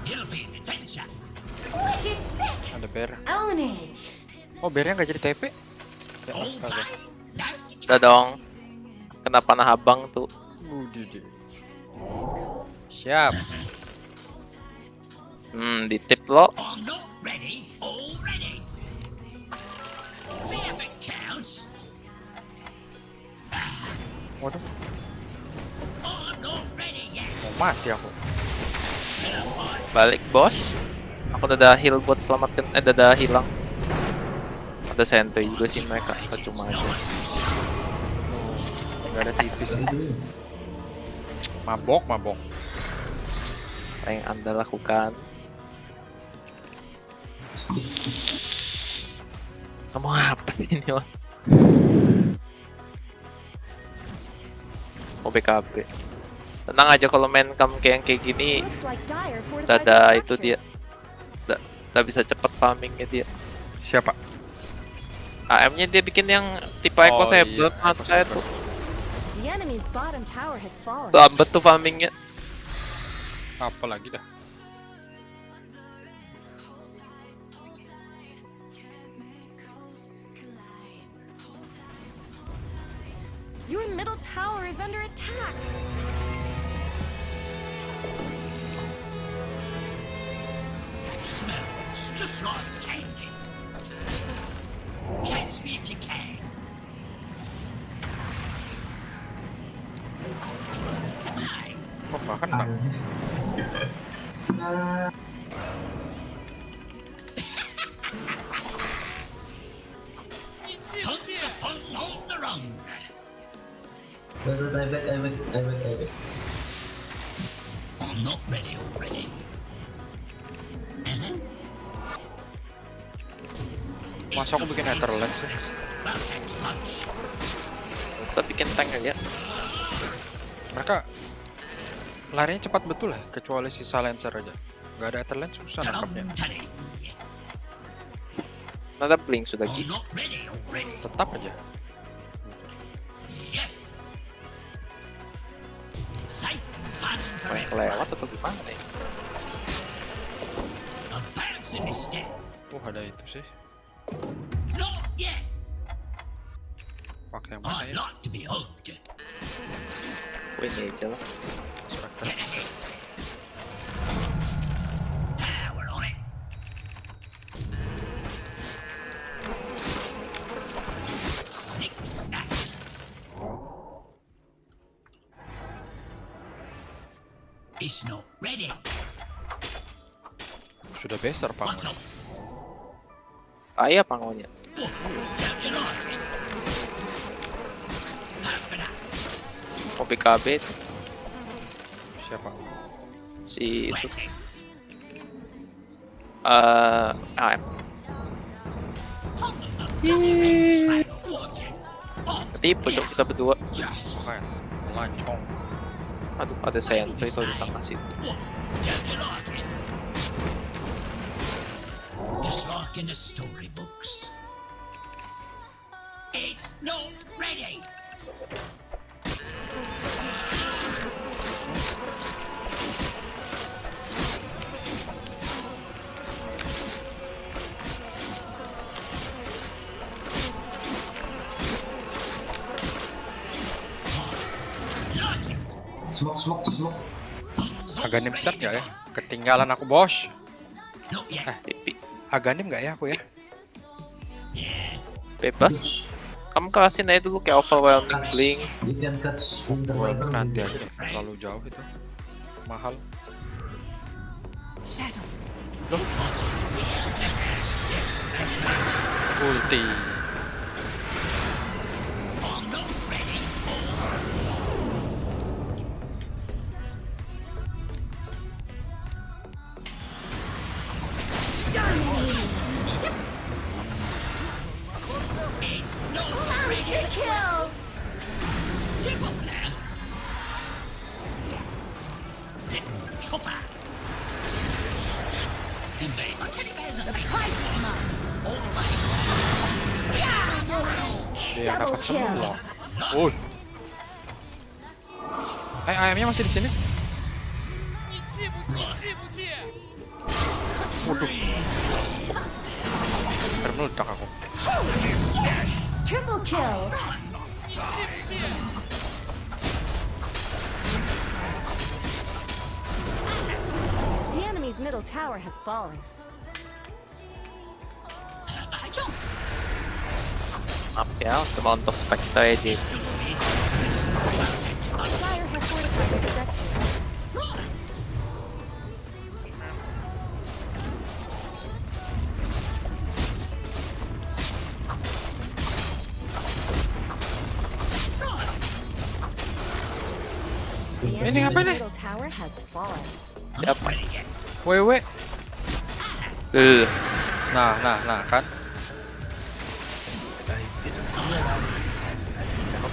It'll be an adventure. Wicked sick. Ada bear. Ownage. Oh, bearnya nggak jadi TP? Ya, All astaga. day, don't Udah dong. Kenapa nah abang tuh? Udah. Siap. Di tip lo. I'm not ready already. The effort counts. Waduh, I'm not ready yet. mau mati aku. Balik bos. Aku udah heal buat selamatkan. Udah hilang. Ada sentry juga sih mereka. Cuma aja. Gak ada tipis sih. Mabok. Apa yang anda lakukan? Kamu apa ini Wan? OBKB. Tenang aja kalau main cam kayak gini. Looks like dire Udah fortified ada itu structures. dia. Udah bisa cepet farmingnya dia. Siapa? AM-nya dia bikin yang tipe Echo Saber. Echo Saya Saber. tuh The enemy's bottom tower has fallen. lambat tuh farmingnya. Apa lagi dah? Your middle tower is under attack. Smells just like candy. Catch me if you can. Hey, Kok gak kena? tons of fun on their own. Wait, I wait. I'm not ready already. Masa aku bikin Etherland sih? About that lunch. Kita bikin tank aja. Mereka larinya cepat betul lah, kecuali si silencer aja. Gak ada Etherland susah nangkapnya. Taddy. Ada blink sudah I'm gitu. not ready already. Tetap aja. Yes. Safe fun for Main kelewat atau gimana ya? a bounce in the step. Ada itu sih. Not yet. Pakai yang mana I'd ya? like to be hugged. Ini aja lah. Spectre. Get ahead. Now we're on it. Snick snack. It's not ready. Sudah besar pak. What up? Ayah pangonya. Don't you like it? Half an hour. OBKB Siapa? si itu Waiting. AM. Ketipu cok kita berdua. Kayak lancong. Aduh ada sentry itu di tengah situ. Don't you like it? Just like in the storybooks. It's not ready. Like it. Smoke. Aganim start nggak ya? Ketinggalan aku bos. Not yet. Pipi. Aganim nggak ya aku ya? Bebas. Kamu kasih aja dulu kayak overwhelming blinks. You can catch winter Gua weather. nanti aja deh. Terlalu jauh itu. Mahal. Shadows. Ulti. I'm not ready. It's not ready. Kill. Give up now. Little chopper. Invade. I'll tell you guys a thing. All the way. Dia Double dapat kill. semua. Wuh. Ayamnya masih di sini. Waduh. Meledak aku. Triple kill. The enemy's middle tower has fallen. Maaf ya, cuma untuk spektor aja. Flyer has fortified the structure. The Ini apa nih? middle tower has fallen. Siap. Wewe. Nah kan. I didn't realize that's dead.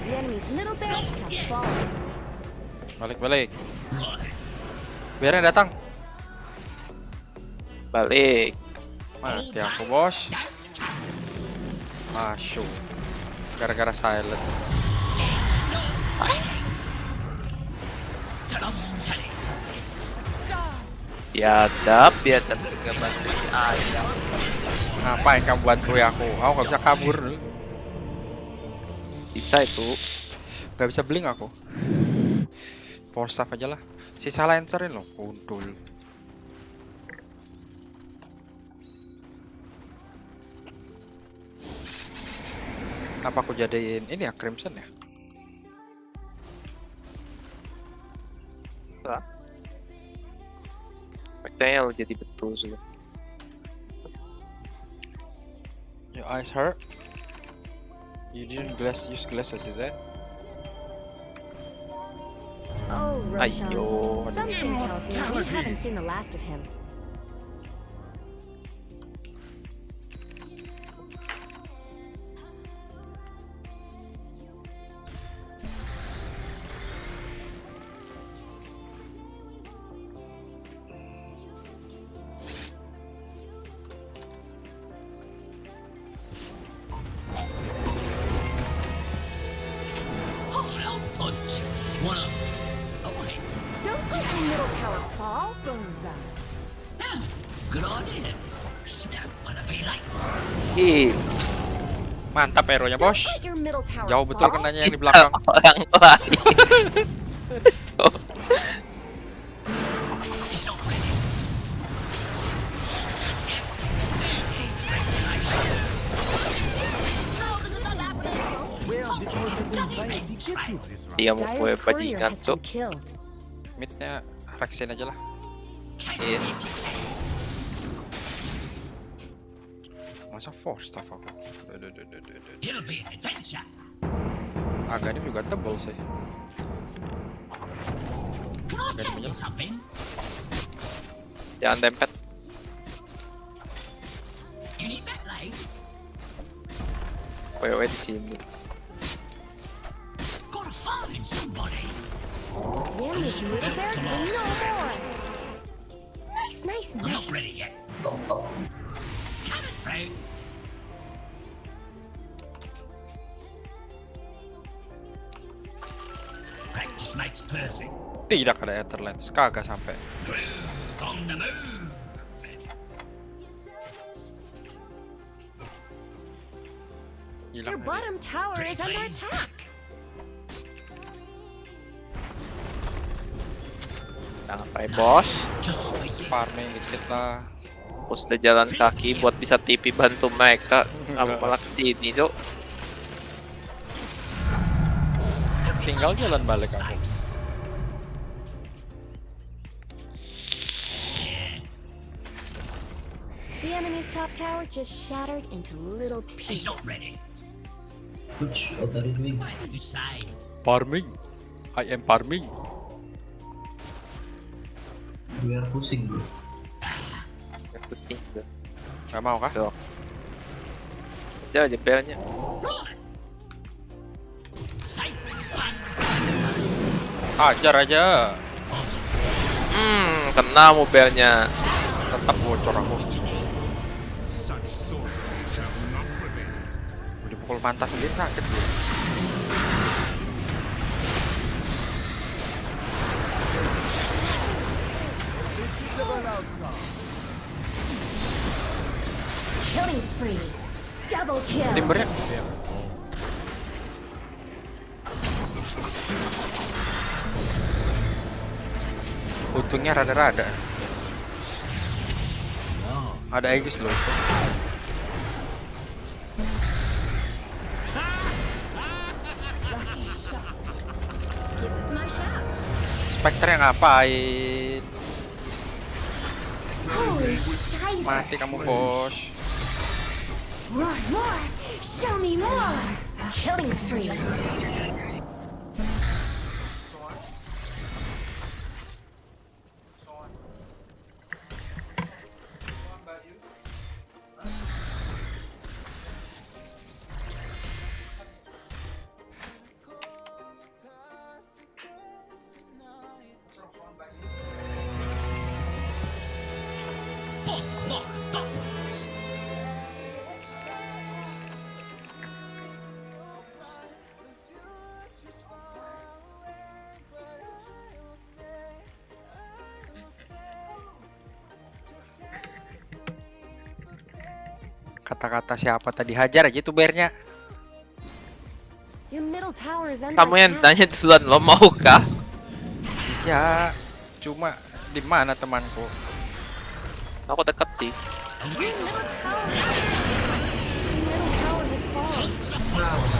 The enemy's middle barracks have fallen. Balik. Biar yang datang. Balik. Mati aku, bos. Masuk. Gara-gara silent. Biadab juga bantuin aja. Ngapain kamu bantu aku? Aku nggak bisa kabur. Bisa itu. Nggak bisa blink aku. Power staff aja lah. Sisa lancerin loh. Kundul. Apa aku jadiin ini ya Crimson ya? Faktanya lo jadi betul sudah. Your eyes hurt? You didn't use glasses, is that? Oh, Roshan. Ayo. Something tells me we haven't seen the last of him. I'll punch. One up. Oh, wait. Don't let the middle tower fall, Bonza. Ah, good idea. Don't wanna be late. Mantap hero-nya, bos. Don't let your middle tower Jauh betul fall. kenanya yang di belakang. Orang lain. Tuh. It's not ready. Where did all that anxiety get you this round? Dia mau gue Dire's courier bajingan, has cok. been killed. Midnya Rexin aja lah. Catch Iya. me if you can. Masa force staff aku. It'll be an adventure. Agak ini juga tebel sih. Can I tell you something? Jangan dempet. Any that late? Wewe di sini. Gotta find somebody. The enemy's middle barracks are no more. Nice. I'm not ready yet. Coming through. Practice makes perfect. Tidak ada Etherlands, kagak sampai. Groove on the move. Your Hilang aja. bottom tower is under attack. Nah, ngapain bos? Just for you. Farming dikit lah. Bos udah jalan kaki buat bisa TP bantu mereka. Kamu malah kesini, cok. Tinggal jalan balik aku. The enemy's top tower just shattered into little He's pieces. not ready. Which what are you doing? What do you say? Farming. I am farming. We are pushing, bro. Yang penting tuh. Gak mau kah? Tuh. Aja aja belnya. Right. Safe. Hajar aja. Kena mobilnya. Tetap bocor aku. Udah dipukul pantas sendiri sakit gue. Killing spree. Double kill. Timbernya. Untungnya rada-rada. Ada Aegis loh itu. Spectre ngapain? Holy shiza! Mati kamu, bos. More, more! Show me more! Killing spree! Kata-kata siapa tadi? Hajar aja tuh bearnya. Your middle tower is under Kamu yang attack. tanya duluan, lo mau kah? Ya, cuma di mana temanku? Aku dekat sih. Your middle tower has fallen.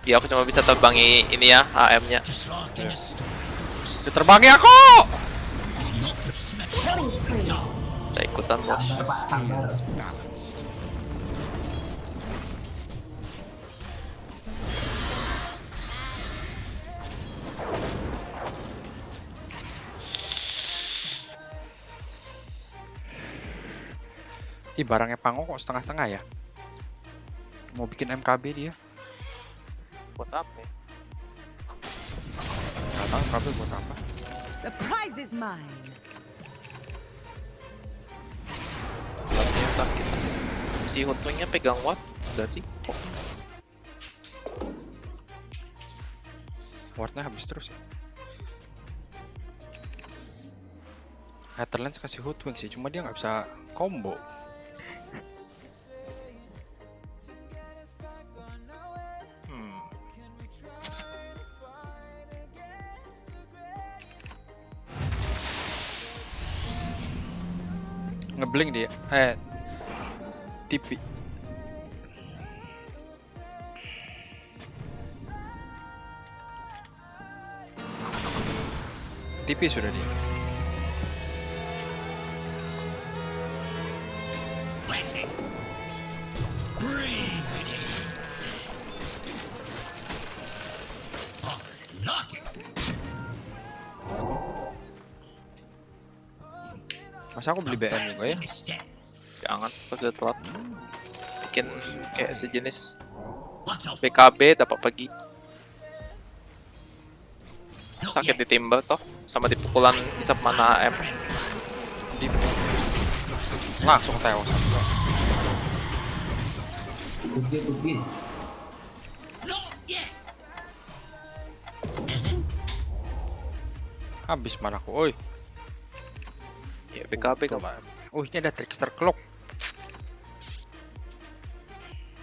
Ya aku cuma bisa terbangi ini ya, HM-nya. Just like in a storm. Diterbangi aku! Killing spree! Udah ikutan bos. Sabar pak, sabar. Ih, barangnya Pango kok setengah-setengah ya? Mau bikin MKB dia? Buat apa ya? Nggak tahu MKB buat apa. The prize is mine. Ntar kita. Si Hotwingnya pegang what? Udah sih. Wardnya habis terus ya. Netherlands kasih Hoodwink sih, cuma dia nggak bisa combo. Ngeblink dia, TV. TV sudah dia. Waiting. Breathing. Oh, like it. Masa aku beli BM juga ya? Mistake. Jangan, pas udah telat. Bikin kayak sejenis What's up? BKB dapat pagi. Not Sakit yet. di timber toh, sama di pukulan hisap mana AM. Di langsung tewas. Bukit. Not yet. Habis manaku, oi. Ya BKB kan. Oh, ini ada trickster clock.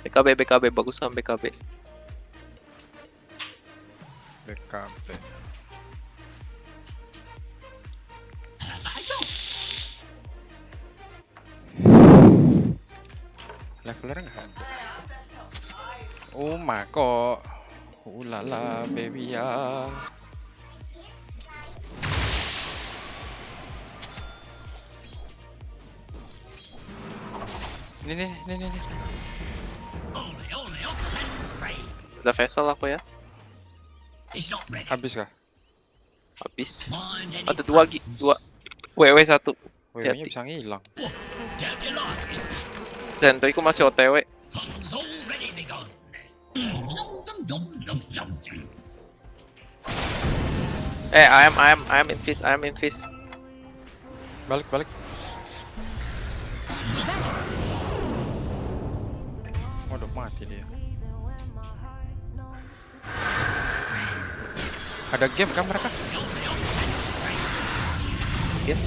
BKB bagus kan BKB. BKB. Leveler nggak ada. Oh kok. Ulala baby ya. Nih. Only oxen free. Udah vessel aku ya. It's not ready. Habis kah? Habis. Mind any Ada dua WW 1. WW-nya Hati-hati. bisa ngilang. Don't you like it? Zentoiku masih OTW. Fun's already begun. Nom, nom, nom, nom, nom. I am in fish. Balik. Waduh, mati dia. Ada game kan mereka? Game.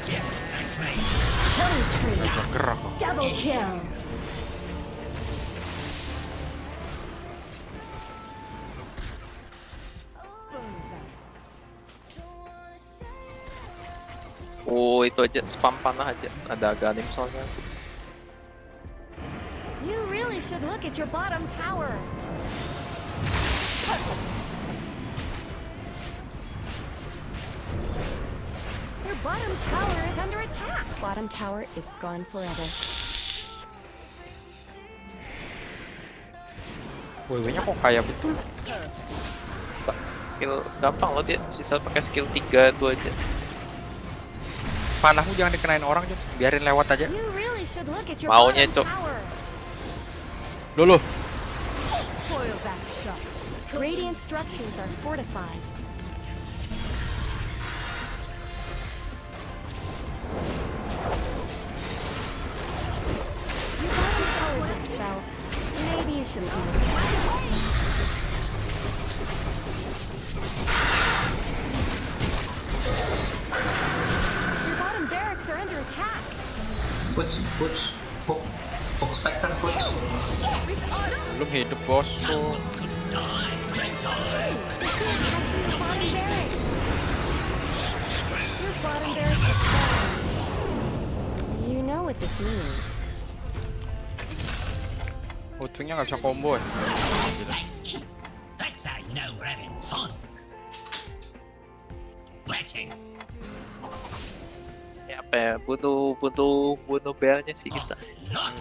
Killing spree! Udah gerak kok. Double kill! Oh itu aja spam panah aja. Ada Ganim soalnya. You really should look at your bottom tower. Your bottom tower is under attack. Bottom tower is gone forever. WW-nya kok kaya betul. Skill gampang loh dia, sisa pakai skill 3 itu aja. Panahmu jangan dikenain orang, Cok. Biarin lewat aja. You really should look at your Maunya, bottom Cok. tower. Dulu. Spoil that shot. Radiant structures are fortified. Your bottom tower just fell. Maybe you shouldn't be looking at it. Your bottom barracks are under attack. Push. Hook Spectre push. Belum hidup, bosku. Could die, great die. Your bottom barracks. Your bottom barracks are falling. You know what this means. Butuhnya nggak bisa combo ya. Thank you. That's how you know we're having fun. Waiting. Ya apa ya, bunuh bearnya sih kita. Not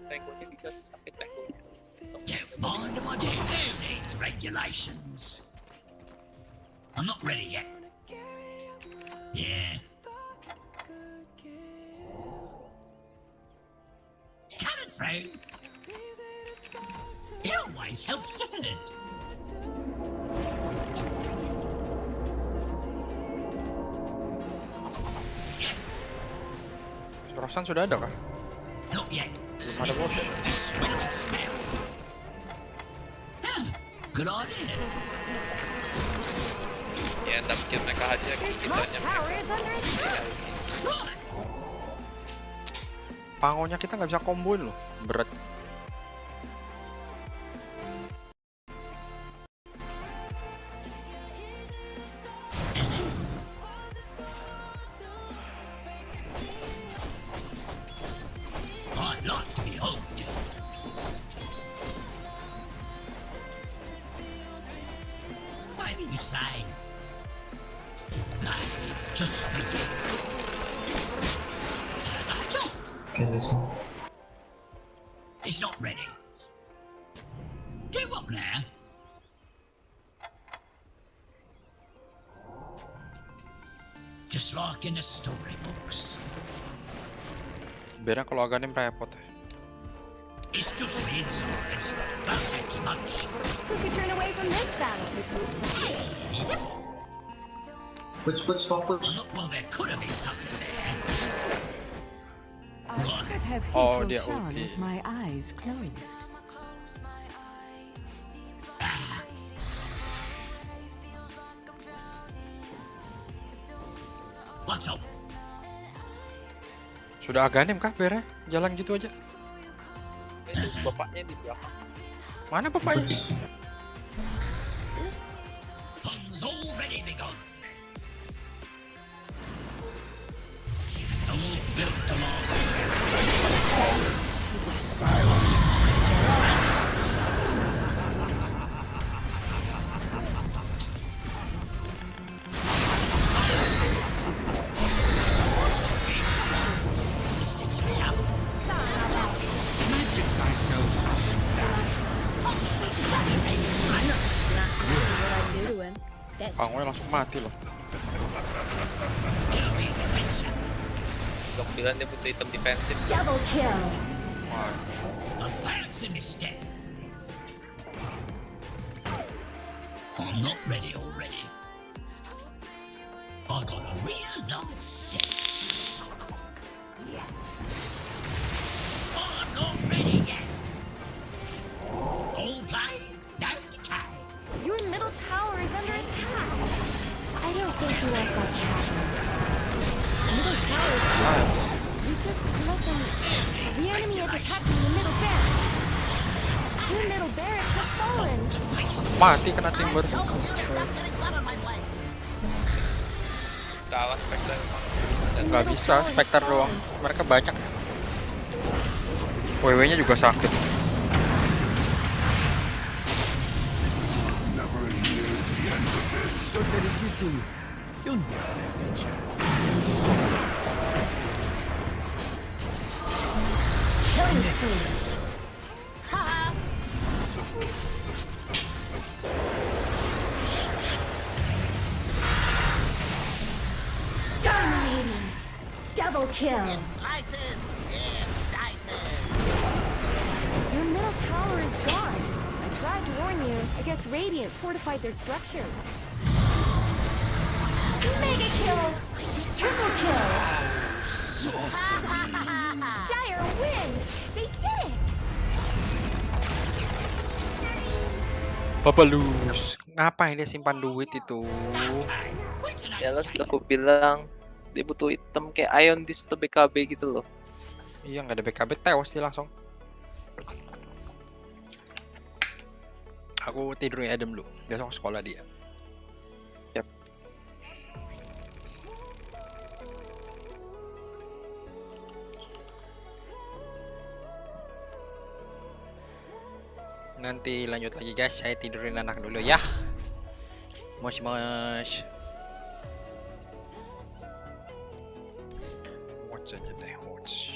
Tangonya dikasih sampai tangonya. don't mind if I do. Who needs regulations? I'm not ready yet. Yeah. Coming through. It always helps to hurt. Yes. Rosan sudah ada kah? Not yet. Belum ada, bos. Smell. Ah, good idea. Ya ntar bikin mereka aja Your top kitanya. tower is under attack. Right. Pangonya kita nggak bisa comboin loh. Berat. I'd like to be hugged. Whatever you say. Just for you. Okay, this one. It's not ready. Do what now? Just like in the storybooks. Biarnya kalau Aganim repot ya. It's just the insides. Don't take too much. Who could turn away from this battle? Push, focus. Look, well, there could have been something there. I could have hit Oh, your dia son ulti. with my eyes closed. What's up? Sudah Aganim kah Bera? Jalan gitu aja. Itu bapaknya di belakang. Mana bapaknya? Fun's already begun. All built to last. Stitch me up. Magic myself. Pangonya langsung mati loh. It'll be adventure. Sok bilang dia butuh item defensif. Cok. Double kill. Wah, A bounce in my step. I'm not ready already. I got a real nice step. Yes. I'm not ready yet. All play, no decay. Your middle tower is under attack. I don't think you want that to happen. Middle tower is close. You just let them. The enemy is attacking the middle barracks. Your middle barracks have fallen. mati kena timber. Kalah Spectre. Nggak bisa, Spectre doang. Mereka banyak. WW-nya juga sakit. Killing spree. Dominating. Double kills. Slices, it dices. Your middle tower is gone. I tried to warn you. I guess Radiant fortified their structures. Mega kill! Triple kill! Dire wins! They did it! Papalus. Ngapain dia simpan duit itu? Ya lah, sudah aku bilang dia butuh item kayak Ion Disc atau BKB gitu loh. Iya, nggak ada BKB, tewas dia langsung. Aku tidurin Adam dulu, besok sekolah dia. Yap. Nanti lanjut lagi guys, saya tidurin anak dulu ya. Mosh. Watch aja deh, watch.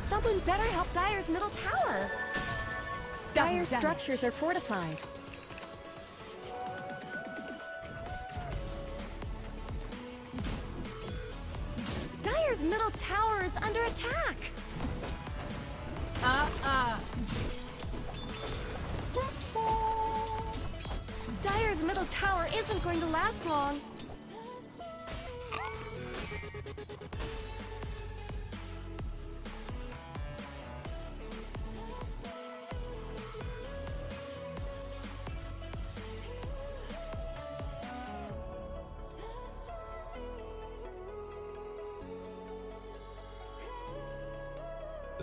Someone better help Dire's middle tower. Dire's structures are fortified. Dire's middle tower is under attack. Dire's middle tower isn't going to last long.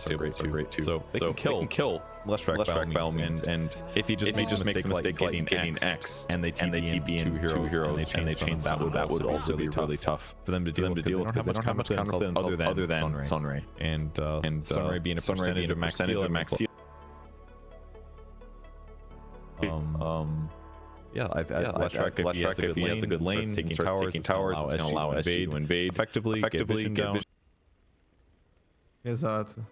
great too. So they can kill Leshrac by all means, and if he just makes a mistake getting X, and they TB in two heroes and they change that would also be really tough for them to deal with. They don't have much counter other than Sunray, and Sunray being a percentage of max heal. Yeah, Leshrac, if he has a good lane, taking towers, it's going to allow SG to invade effectively, get vision down. Exato.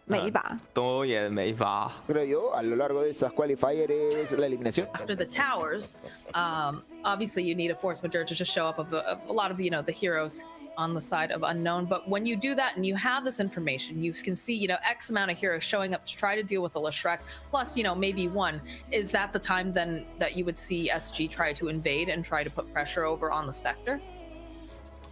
Creo yo, a lo largo de esas qualifiers, la eliminación. After the towers, obviously you need a force majeure to just show up of a lot of the heroes on the side of unknown. But when you do that and you have this information, you can see X amount of heroes showing up to try to deal with the Leshrac, plus maybe one. Is that the time then that you would see SG try to invade and try to put pressure over on the Spectre?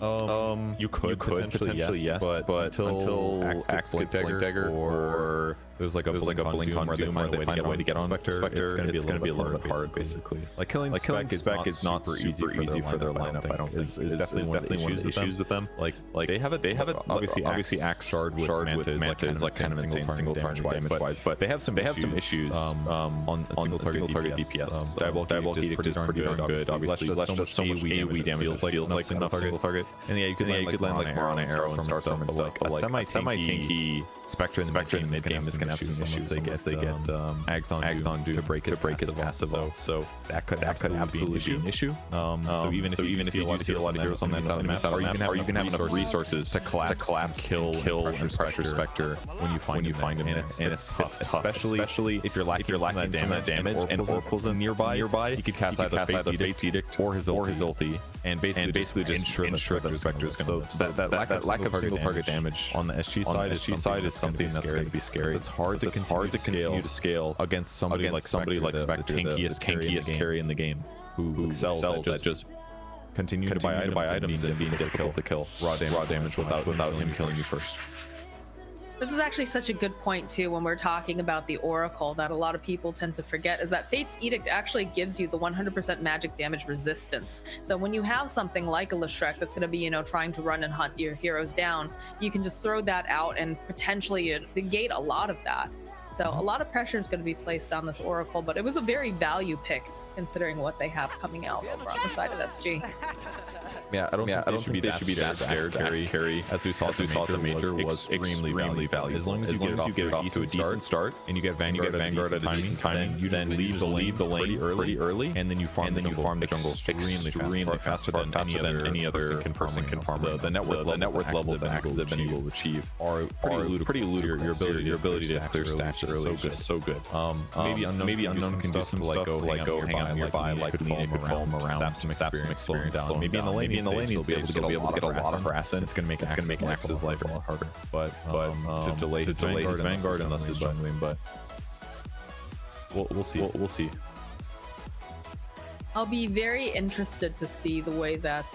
You could potentially yes, but until Axe gets Dagger or there's like a blink on Doom where they find a way to get on Spectre, it's going to be a little bit hard, basically. Like killing Spec is not super easy for their lineup. I don't think is definitely one of the issues with them. Like they have it. Obviously Axe shard with Manta is like kind of insane single target damage-wise, but they have some issues on single target DPS. Diabolic Edict is pretty darn good. Obviously, less just so much AoE damage feels like enough single target. And yeah, you could land like Marana Arrow and stuff, but like a semi-tanky Spectre in the mid-game is gonna have some issues. They get Axe to break his passive, so that could absolutely be an issue. So even if you see a lot of heroes on that side of the map, or you can have enough resources to collapse, kill and pressure Spectre when you find him, and it's tough, especially if you're lacking that damage and Oracle's nearby. You could cast either Fate's Edict or his ulti, and basically just ensure that Spectre is going to. So that lack of single target damage on the SG side is something that's going to be scary. It's hard to continue to scale against somebody like Spectre, the tankiest carry in the game, who excels at just continuing to buy items and being difficult to kill raw damage without him killing you first. This is actually such a good point too when we're talking about the Oracle that a lot of people tend to forget, is that Fate's Edict actually gives you the 100% magic damage resistance. So when you have something like a Leshrac that's going to be, trying to run and hunt your heroes down, you can just throw that out and potentially negate a lot of that. So a lot of pressure is going to be placed on this Oracle, but it was a very value pick considering what they have coming out over on the side of SG. Yeah, I don't think they should be that scared. Carry, as we saw the major was extremely valuable. As long as you get it off to a decent start, and you get Vanguard at a decent timing, you then leave the lane pretty early, and then you farm the jungle extremely faster than any other person can farm. The net worth levels that Axes have been able to achieve are pretty ludicrous. Your ability to clear stacks is so good. Maybe unknown can do some stuff like go hang out nearby, like foam around, sap some experience, slow him down. Maybe in the lane he'll be able to get a lot of harass, and it's going to make Axe's life a lot harder. But to delay his Vanguard unless he's jungling, but we'll see. We'll see. I'll be very interested to see the way that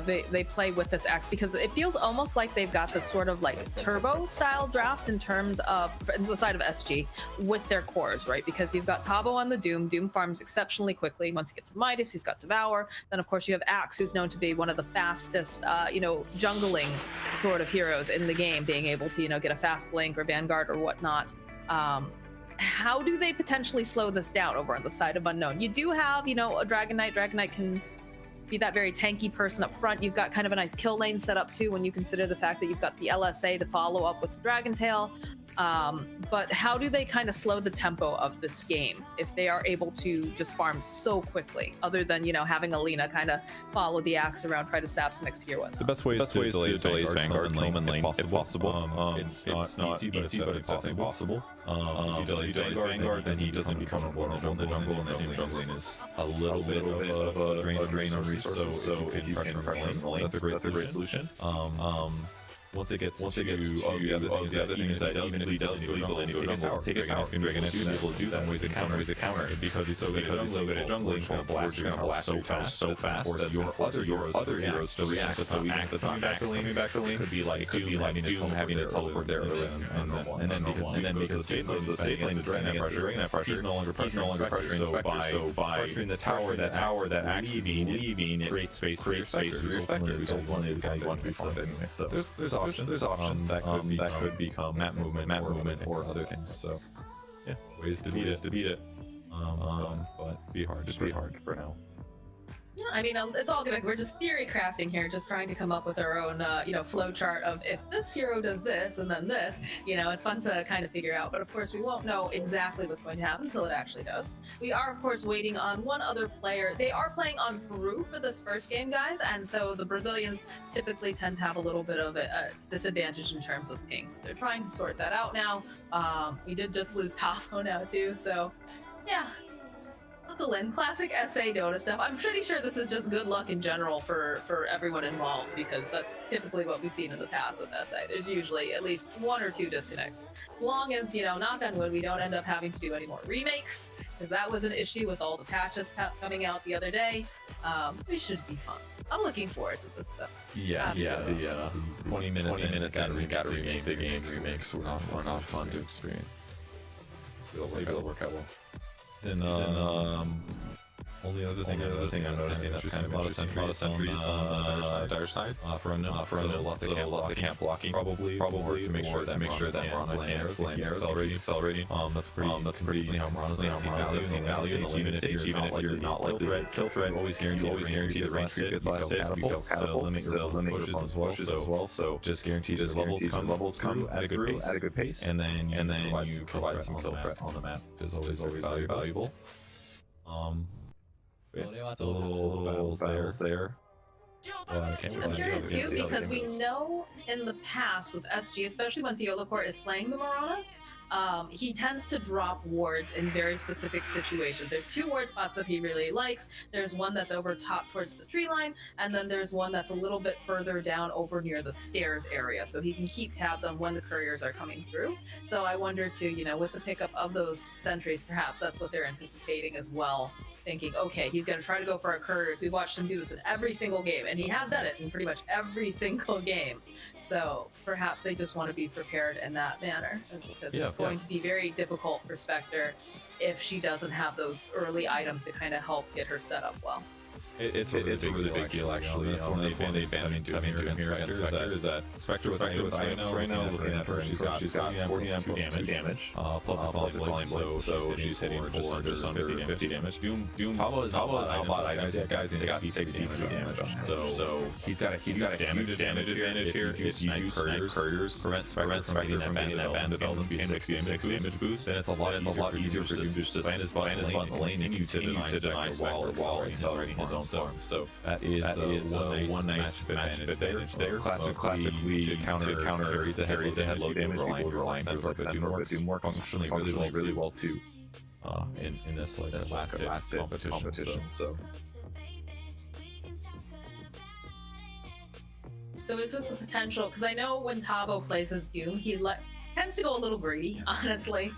they play with this Axe, because it feels almost like they've got this sort of like turbo style draft in terms of the side of SG with their cores, right? Because you've got Tabo on the Doom farms exceptionally quickly. Once he gets the Midas, he's got Devour. Then of course you have Axe, who's known to be one of the fastest jungling sort of heroes in the game, being able to get a fast blink or Vanguard or whatnot. How do they potentially slow this down over on the side of unknown? You do have a Dragon Knight can be that very tanky person up front. You've got kind of a nice kill lane set up too when you consider the fact that you've got the LSA to follow up with the Dragon Tail. But how do they kind of slow the tempo of this game if they are able to just farm so quickly, other than having Alina kind of follow the Axe around, try to sap some XP or whatnot? The best way is to delay Vanguard, kill him in lane if possible. It's not easy, but it's definitely possible. If you delay Vanguard, then he doesn't become a in the jungle, and then jungling is a little bit of a drain on resources. So if you can pressure him in lane, that's a great solution. once it gets to the other thing is that even if he does leave the lane, take his power, Dragon is going to be able to do some ways to counter it because he's so good at jungling, going to blast so fast. Force your other heroes to react. So react. That's coming back to lane. Could be like Doom having to teleport there, and then because the safe lane is draining that pressure. He's no longer pressuring the Spectre. So by pressuring the tower that actually leaving it creates space for your Spectre. So there's options that could become map movement or other things. So yeah, ways to beat it. But be hard for now. Yeah, I mean, it's all good. We're just theory crafting here, just trying to come up with our own, flow chart of if this hero does this and then this. It's fun to kind of figure out. But of course, we won't know exactly what's going to happen until it actually does. We are, of course, waiting on one other player. They are playing on Peru for this first game, guys, and so the Brazilians typically tend to have a little bit of a disadvantage in terms of pings. They're trying to sort that out now. We did just lose Tapo now too, so yeah. Buckle in. Classic SA Dota stuff. I'm pretty sure this is just good luck in general for everyone involved, because that's typically what we've seen in the past with SA. There's usually at least 1 or 2 disconnects. As long as, knock on wood, we don't end up having to do any more remakes, because that was an issue with all the patches coming out the other day. We should be fun. I'm looking forward to this stuff. Yeah, the 20 minutes gotta remake the games. Remakes were not fun to experience. It'll work out well. And only other thing I'm noticing that's kind of a lot of sentries on Dire side. For unknown, lots of camp blocking probably to make sure that Marana can accelerating. That's pretty how Marana's seen value. Even if you're not like kill threat, always guarantee the range creep gets last hit. You go catapult, limit pushes as well. So just guarantee those levels come at a good pace, and then you provide some kill threat on the map, which is always valuable. The little battles there. I'm curious too, because we know in the past with SG, especially when Theolacor is playing the Marana, he tends to drop wards in very specific situations. There's 2 ward spots that he really likes. There's one that's over top towards the tree line, and then there's one that's a little bit further down over near the stairs area, so he can keep tabs on when the couriers are coming through. So I wonder too, with the pickup of those sentries, perhaps that's what they're anticipating as well. Thinking, okay, he's going to try to go for our couriers. We watched him do this in every single game, and he has done it in pretty much every single game. So perhaps they just want to be prepared in that manner, because it's going to be very difficult for Spectre if she doesn't have those early items to kind of help get her set up well. It's a really big deal, actually. That's one of the advantages having Doom here against Spectre is that Spectre with items right now, looking at her, she's got 40 damage, plus a volume, so she's hitting for just under 50 damage. Doom Pablo is not a lot of items, guys, and got 60 damage on him. So he's got a huge damage advantage here. If you do couriers, prevent Spectre from getting that band development to be 60 damage boost, then it's a lot easier for Doom to just land his butt in the lane and you to deny Spectre while accelerating his own form. So that is one nice advantage there. Classically to counter carries that had low damage, people would rely on like Doom works functionally really well too in this last competition. So is this the potential? Because I know when Tabo plays as Doom, he tends to go a little greedy, honestly.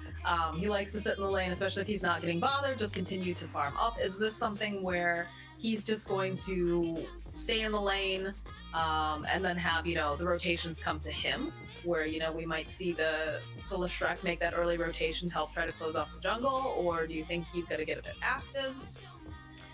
He likes to sit in the lane, especially if he's not getting bothered, just continue to farm up. Is this something where he's just going to stay in the lane and then have, the rotations come to him, where, we might see the Leshrac make that early rotation to help try to close off the jungle, or do you think he's going to get a bit active?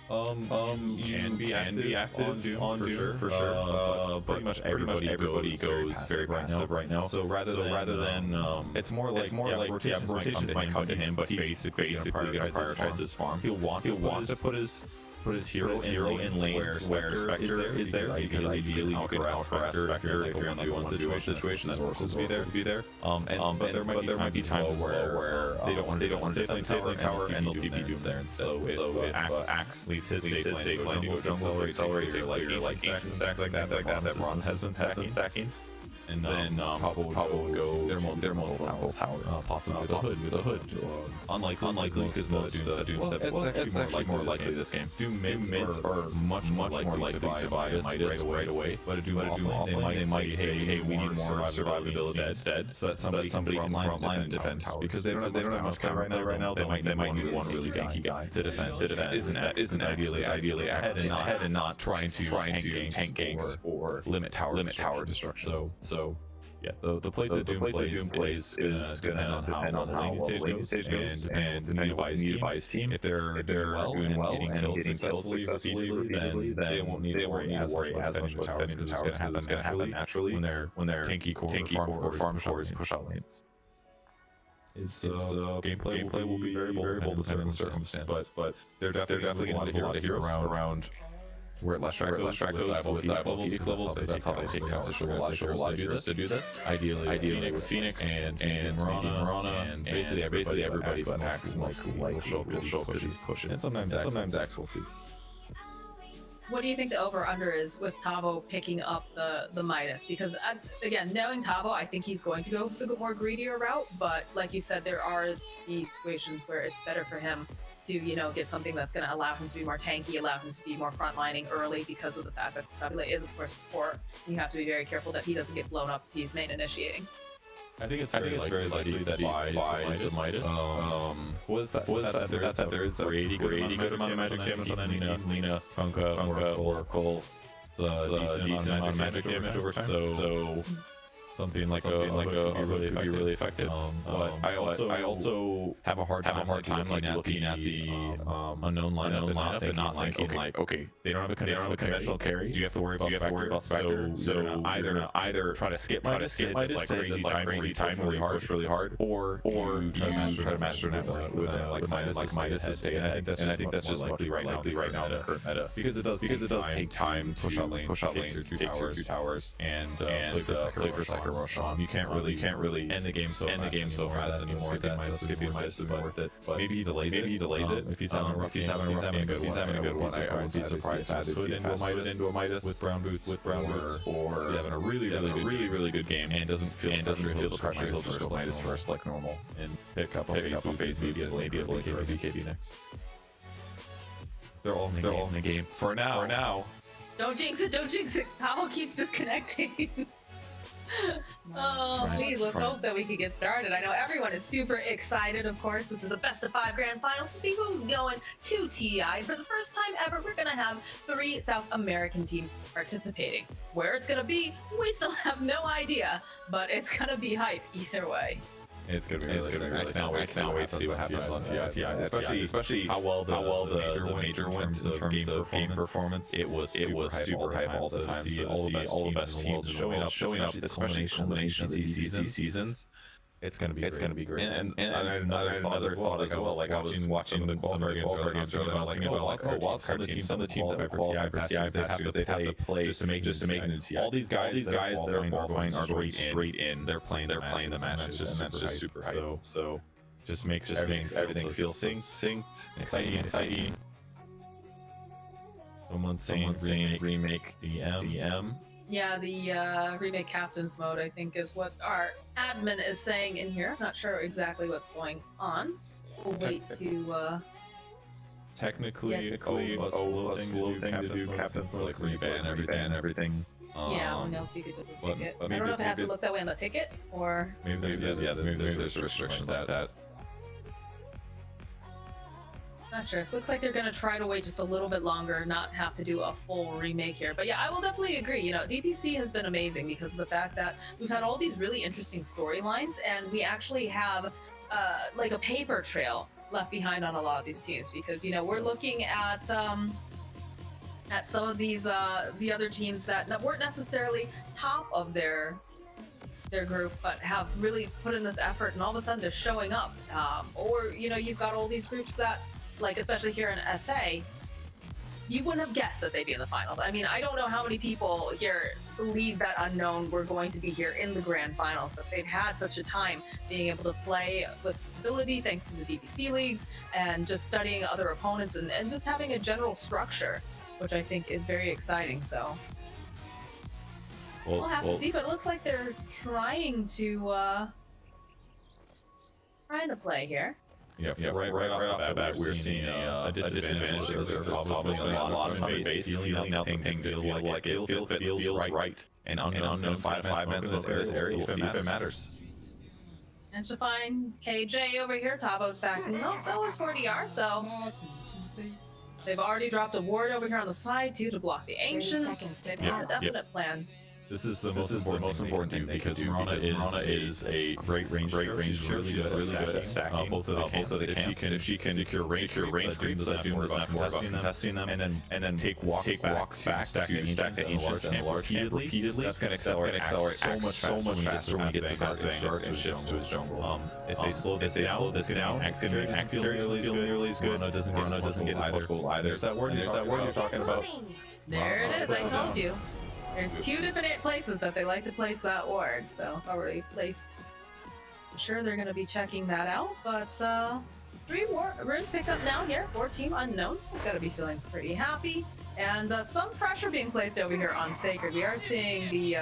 Can be active on Doom for sure. Pretty much everybody goes very passive right now. So rather than it's more like rotations might come to him, but he basically prioritizes his farm. He'll want to put his hero in lanes where Spectre is there, because ideally you could out-harass Spectre if you're in like one situation that works to be there. But there might be times where they don't want to safe lane tower and they'll TP Doom there. And so if Axe leaves his safe lane to go jungle or accelerate to like stacks like that Ron has been stacking. and then Pablo would go their most powerful tower, possibly with a hood. Unlikely because most Doom said, well, it's actually more likely this game. Doom mids are much more likely to buy Midas right away. But a Doom offlane, they might say, hey, we need more survivability instead, so that somebody can frontline and defend towers. Because they don't have much cover right now. They might need one really tanky guy to defend. Isn't ideally ahead and not trying to tank ganks or limit tower destruction. So yeah, the place that Doom plays is going to depend on how well the late stage goes and needed by his team. If they're doing well and getting kills successfully, then they won't need to worry as much about defending because it's going to happen naturally when their tanky core farm cores push out lanes. Gameplay will be variable depending on the circumstance, but they're definitely going to have a lot of heroes around where less track goes with levels because that's how they take towers. So a lot of heroes to do this. Ideally with Phoenix and Mirana and basically everybody but Axe will show pushes. And sometimes Axe will too. What do you think the over-under is with Tavo picking up the Midas? Because, again, knowing Tavo, I think he's going to go for the more greedier route, but like you said, there are the situations where it's better for him to, get something that's going to allow him to be more tanky, allow him to be more frontlining early because of the fact that Apabila is, of course, core. You have to be very careful that he doesn't get blown up if he's main initiating. I think it's very likely that he buys the Midas. Was that there is a pretty good amount of magic damage on any team. Lina, Funka, Oracle, the decent amount of magic damage over time. So something like a could be really effective. But I also have a hard time looking at the unknown lineup and not thinking like, okay, they don't have a conventional carry. Do you have to worry about Spectre? So either try to skip Midas, like crazy time really hard, or try to master network with like Midas to stay ahead. And I think that's just likely right now in the current meta because it does take time to push out lanes, take through towers, and play for second rush on. You can't really end the game so fast anymore. Skipping Midas is worth it. But maybe he delays it. If he's having a rough game, he's having a good one. I would be surprised if he into a Midas with brown boots, or having a really good game and doesn't feel the pressure. He'll just go Midas first like normal and pick up a phase maybe a BKB next. They're all in the game for now. Don't jinx it! Tavo keeps disconnecting. Oh, please, let's hope that we can get started. I know everyone is super excited, of course. This is a best of 5 grand finals to see who's going to TI. For the first time ever, we're going to have 3 South American teams participating. Where it's going to be, we still have no idea, but it's going to be hype either way. It's gonna be really I can't wait to see what happens on TI, especially how well the major wins in terms of game performance. It was super hype all the time. See all the best teams showing up, especially culmination of these seasons. It's gonna be great. And another thought as well. Like I was watching the qualifier games, and I was thinking about some of the teams that have TI for TI they have to play just to make it into TI. All these guys that are qualifying are going straight in. They're playing the matches, and that's just super hype. So just makes everything feel synced, exciting. Someone's saying remake DM. Yeah, the remake captain's mode, I think, is what our admin is saying in here. Not sure exactly what's going on. We'll wait to technically a slow thing to do captain's mode, like reban everything. Yeah, when else you could do the ticket. I don't know if it has to look that way on the ticket, or maybe there's a restriction to that. Not sure. It looks like they're going to try to wait just a little bit longer, not have to do a full remake here. But yeah, I will definitely agree. DPC has been amazing because of the fact that we've had all these really interesting storylines, and we actually have like a paper trail left behind on a lot of these teams because, we're looking at some of these, the other teams that weren't necessarily top of their group, but have really put in this effort, and all of a sudden they're showing up. Or, you've got all these groups that, like, especially here in SA, you wouldn't have guessed that they'd be in the finals. I mean, I don't know how many people here believe that unknown were going to be here in the grand finals, but they've had such a time being able to play with stability thanks to the DPC leagues and just studying other opponents and just having a general structure, which I think is very exciting. So We'll have to see, but it looks like they're trying to play here. Yeah, right off the bat, we're seeing a disadvantage. There's probably a lot of time base feeling out the ping feels like it feels right. And unknown 5 minutes in this area, we'll see if it matters. And to find KJ over here, Tabo's back. No, so is 4DR, so they've already dropped a ward over here on the side too to block the ancients. They've got a definite plan. This is the most important thing because Mirana is a great range. She's really good at stacking both of the camps. If she can secure range creeps, doesn't have to worry about contesting them, and then take walks back to stack the ancients and repeatedly. That's going to accelerate so much faster when he gets the Vanguard and shifts to his jungle. If they slow this down, Axiom really is good. Mirana doesn't get as much either. There's that word you're talking about. There it is. I told you. There's 2 different places that they like to place that ward, so it's already placed. I'm sure they're going to be checking that out, but 3 runes picked up now here for Team Unknowns. They've got to be feeling pretty happy. And some pressure being placed over here on Sacred. We are seeing the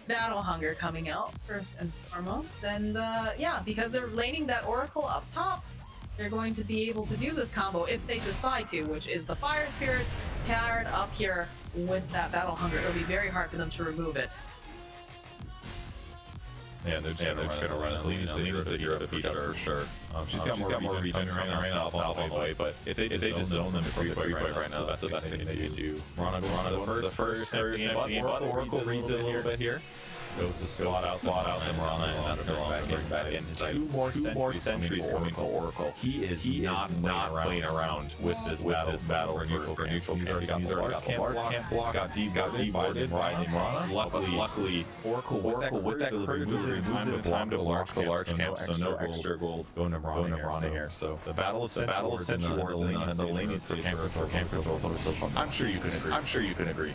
Battle Hunger coming out first and foremost. And yeah, because they're laning that Oracle up top, they're going to be able to do this combo if they decide to, which is the Fire Spirits paired up here with that Battle Hunger. It'll be very hard for them to remove it. Yeah, they're just gonna run it. Lena's the hero to beat up for sure. She's got more regen right now, south on the way, but if they just zone them free play right now, that's the best thing they can do. Mirana the first Oracle reads it a little bit here. Goes to spot out the Mirana, and that's going back in. 2 more sentries coming to Oracle. He is not playing around with this battle for neutral. He's already got the Bard, can't block, got deboarded by Mirana. Luckily, Oracle with that crit moves in time to block the large camp, so no extra gold going to Mirana here. So the battle of Central Wards and the lane needs to camp control. I'm sure you can agree.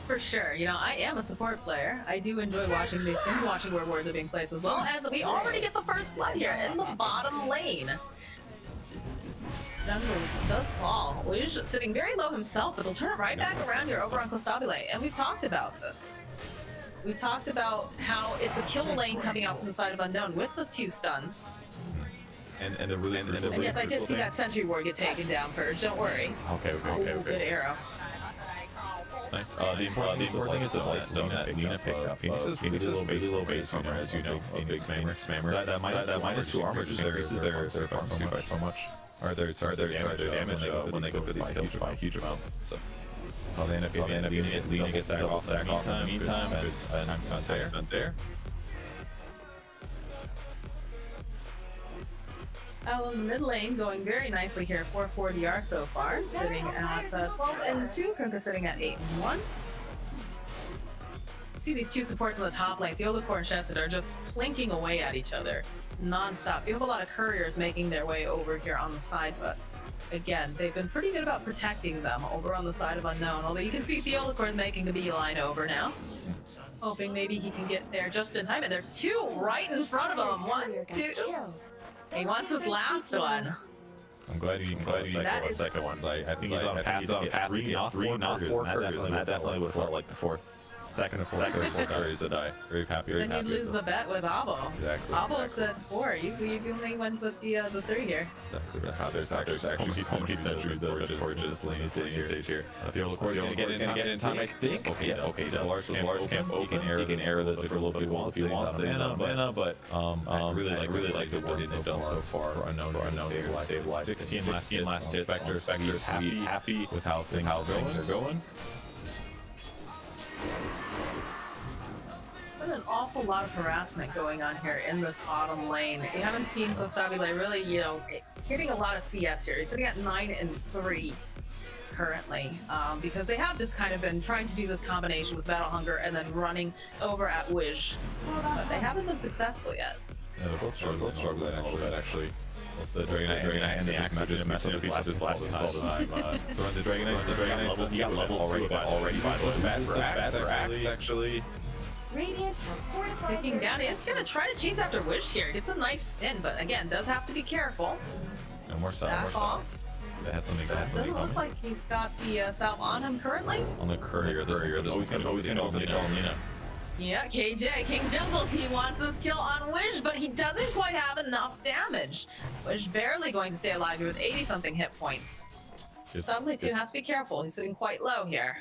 For sure. You know, I am a support player. I do enjoy watching these things, watching where wards are being placed, as well as we already get the first blood here in the bottom lane. Jungles does fall. Wish sitting very low himself, but they'll turn it right back around here over on Apabila. And we've talked about this. We've talked about how it's a kill lane coming out from the side of Unknown with the 2 stuns. And yes, I did see that sentry ward get taken down, Purge. Don't worry. Okay. Good arrow. Nice. The important thing is the Lightstone that Nina picked up. Phoenix is a little base farmer, as you know, a big spammer. That -2 armor is their farm suit by so much. Or their damage when they go for these kills by a huge amount. So that's how they end up getting it. Lina gets that double stack off in the meantime, and it's time spent there. Out in the mid lane, going very nicely here for 4DR so far, sitting at 12 and 2, Krunka sitting at 8 and 1. See these 2 supports on the top lane, Theolacor and Chesed are just plinking away at each other non-stop. You have a lot of couriers making their way over here on the side, but again, they've been pretty good about protecting them over on the side of Unknown, although you can see Theolacor is making a beeline over now. Hoping maybe he can get there just in time, and there are 2 right in front of him. 1, 2. He wants his last one. I'm glad you caught the second one. I think he's on path 3, not 4 couriers, and that definitely would have felt like the 4th. Second or fourth couriers to die. Very happy. Then you lose the bet with Abo. Exactly. Abo said 4. You only went with the 3 here. Exactly. There's actually so many sentries that are just laying stage here. Theolacor is going to get in time, I think. Okay, the large camp opens. He can arrow this for a little bit if he wants mana, but I really like the warding they've done so far for Unknown to stabilize. 16 last hits. Spectre's happy with how things are going. There's been an awful lot of harassment going on here in this bottom lane. You haven't seen Kostabile really, hitting a lot of CS here. He's sitting at 9 and 3 currently, because they have just kind of been trying to do this combination with Battle Hunger and then running over at Wish, but they haven't been successful yet. Yeah, they're both struggling actually. The Dragon Knight and the Axe are just messing up this last time. The Dragon Knight, he got level already by so bad for Axe actually. Radiant have fortified Picking down, he's gonna try to chase after Wish here. Gets a nice spin, but again, does have to be careful. No more sell. That has something. Doesn't look like he's got the salve on him currently. On the courier. Always gonna open it all, Yeah, KJ, King Jungles, he wants this kill on Wish, but he doesn't quite have enough damage. Wish barely going to stay alive here with 80-something hit points. Suddenly, too, has to be careful. He's sitting quite low here.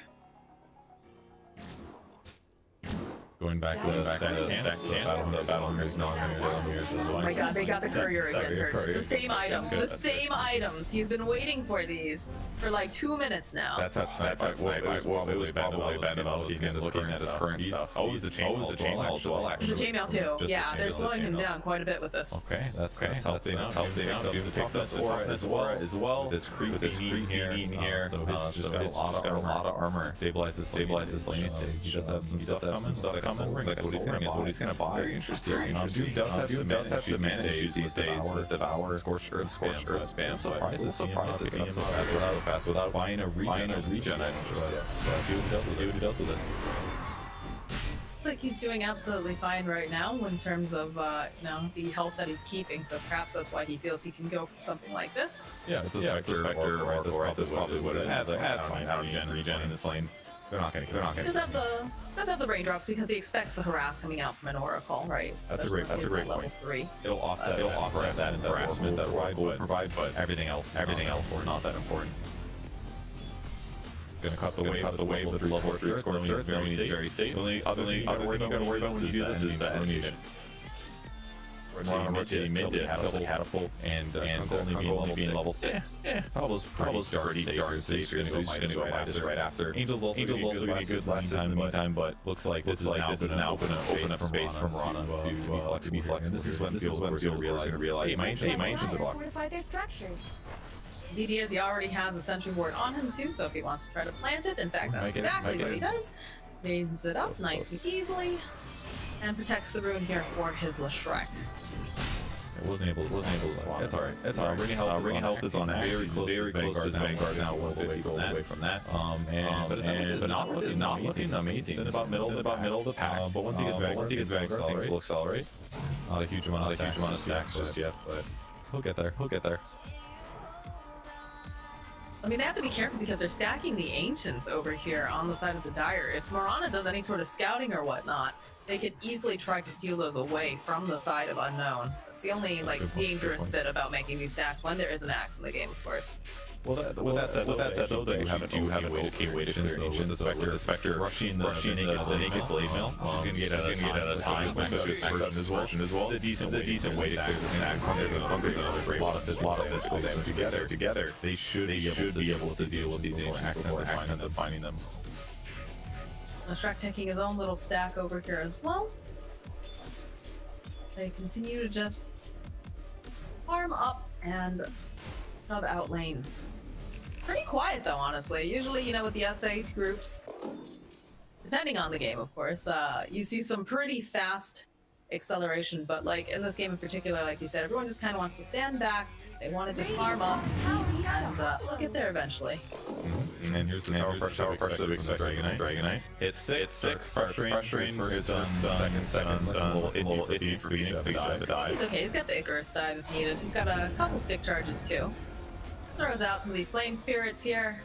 Going back to the battle mirrors, Oh my god, they got the courier again. The same items, the same items. He's been waiting for these for like 2 minutes now. That's it was probably bad about looking at his current stuff. Oh, it was the chainmail as well, actually. It's a chainmail too. Yeah, they're slowing him down quite a bit with this. Okay, that's helping out. It takes us aura as well. This creep here. So he's just got a lot of armor. Stabilizes lane. He does have some stuff coming. That's what he's gonna buy. Very interesting. Dude does have some mana issues these days with Devour, Scorched Earth spam. Surprises fast without buying a regen item. See what he does with it. Looks like he's doing absolutely fine right now in terms of the health that he's keeping. So perhaps that's why he feels he can go for something like this. Yeah, it's a Spectre or that's probably what it has. Regen in this lane. They're not gonna. Does have the raindrops because he expects the harass coming out from an oracle, right? That's a great level point. 3. It'll offset that harassment that will provide, but everything else is not that important. Gonna cut the wave with level 3 score. Very safe. Only other thing you gotta worry about when you do this is the animation. Rotating mid to catapult and only being level 6. Pablo's pretty dark safe, so he's gonna go right after. Angel's also gonna be good last time, but looks like this is now open up space for Mirana to be flexible. This is when we're gonna realize, hey, my ancients are blocked. Fortify their structures. DD is he already has a sentry ward on him too, so if he wants to try to plant it, in fact that's exactly what he does. Cleans it up nice and easily, and protects the rune here for his Leshrek. It wasn't able to swap. It's alright. Ring health is on very close to Vanguard now, 150 gold away from that. But not looking amazing. It's about middle of the pack. But once he gets Vanguard, things will accelerate. Not a huge amount of stacks just yet, but he'll get there. I mean, they have to be careful because they're stacking the Ancients over here on the side of the Dire. If Mirana does any sort of scouting or whatnot, they could easily try to steal those away from the side of Unknown. That's the only dangerous bit about making these stacks when there is an axe in the game, of course. Well, that said, though, they have an okay way to clear Ancients. The Spectre rushing the naked blade mill. He's gonna get out of time. His version as well. It's a decent way to clear the stacks. There's another great lot of physical damage together. They should be able to deal with these ancient accents and finding them. Shrek taking his own little stack over here as well. They continue to just farm up and shove out lanes. Pretty quiet though, honestly. Usually, with the S8 groups, depending on the game, of course, you see some pretty fast acceleration, but in this game in particular, like you said, everyone just kind of wants to stand back. They want to just farm up, and we'll get there eventually. And here's the tower pressure that we expect Dragonite. It's 6, pressuring, first stun, second stun, little idiot for being to die. He's okay, he's got the Icarus dive if needed. He's got a couple stick charges too. Throws out some of these flame spirits here.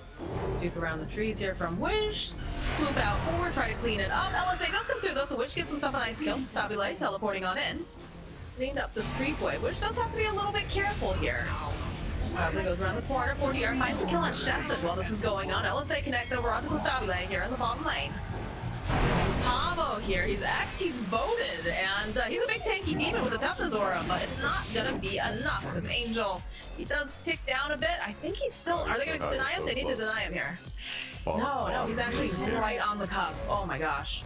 Duke around the trees here from Wish. Swoop out forward, try to clean it up. LSA does come through though, so Wish gets himself a nice kill. Stabile teleporting on in. Cleaned up this creep wave, which does have to be a little bit careful here. Probably goes around the corner, 40R finds the kill on Chesed while this is going on. LSA connects over onto Stabile here in the bottom lane. Tavo here, he's X'd, he's voted, and he's a big tanky demon with a toughness aura, but it's not gonna be enough with Angel. He does tick down a bit. I think he's still, are they gonna deny him? They need to deny him here. No, he's actually right on the cusp. Oh my gosh.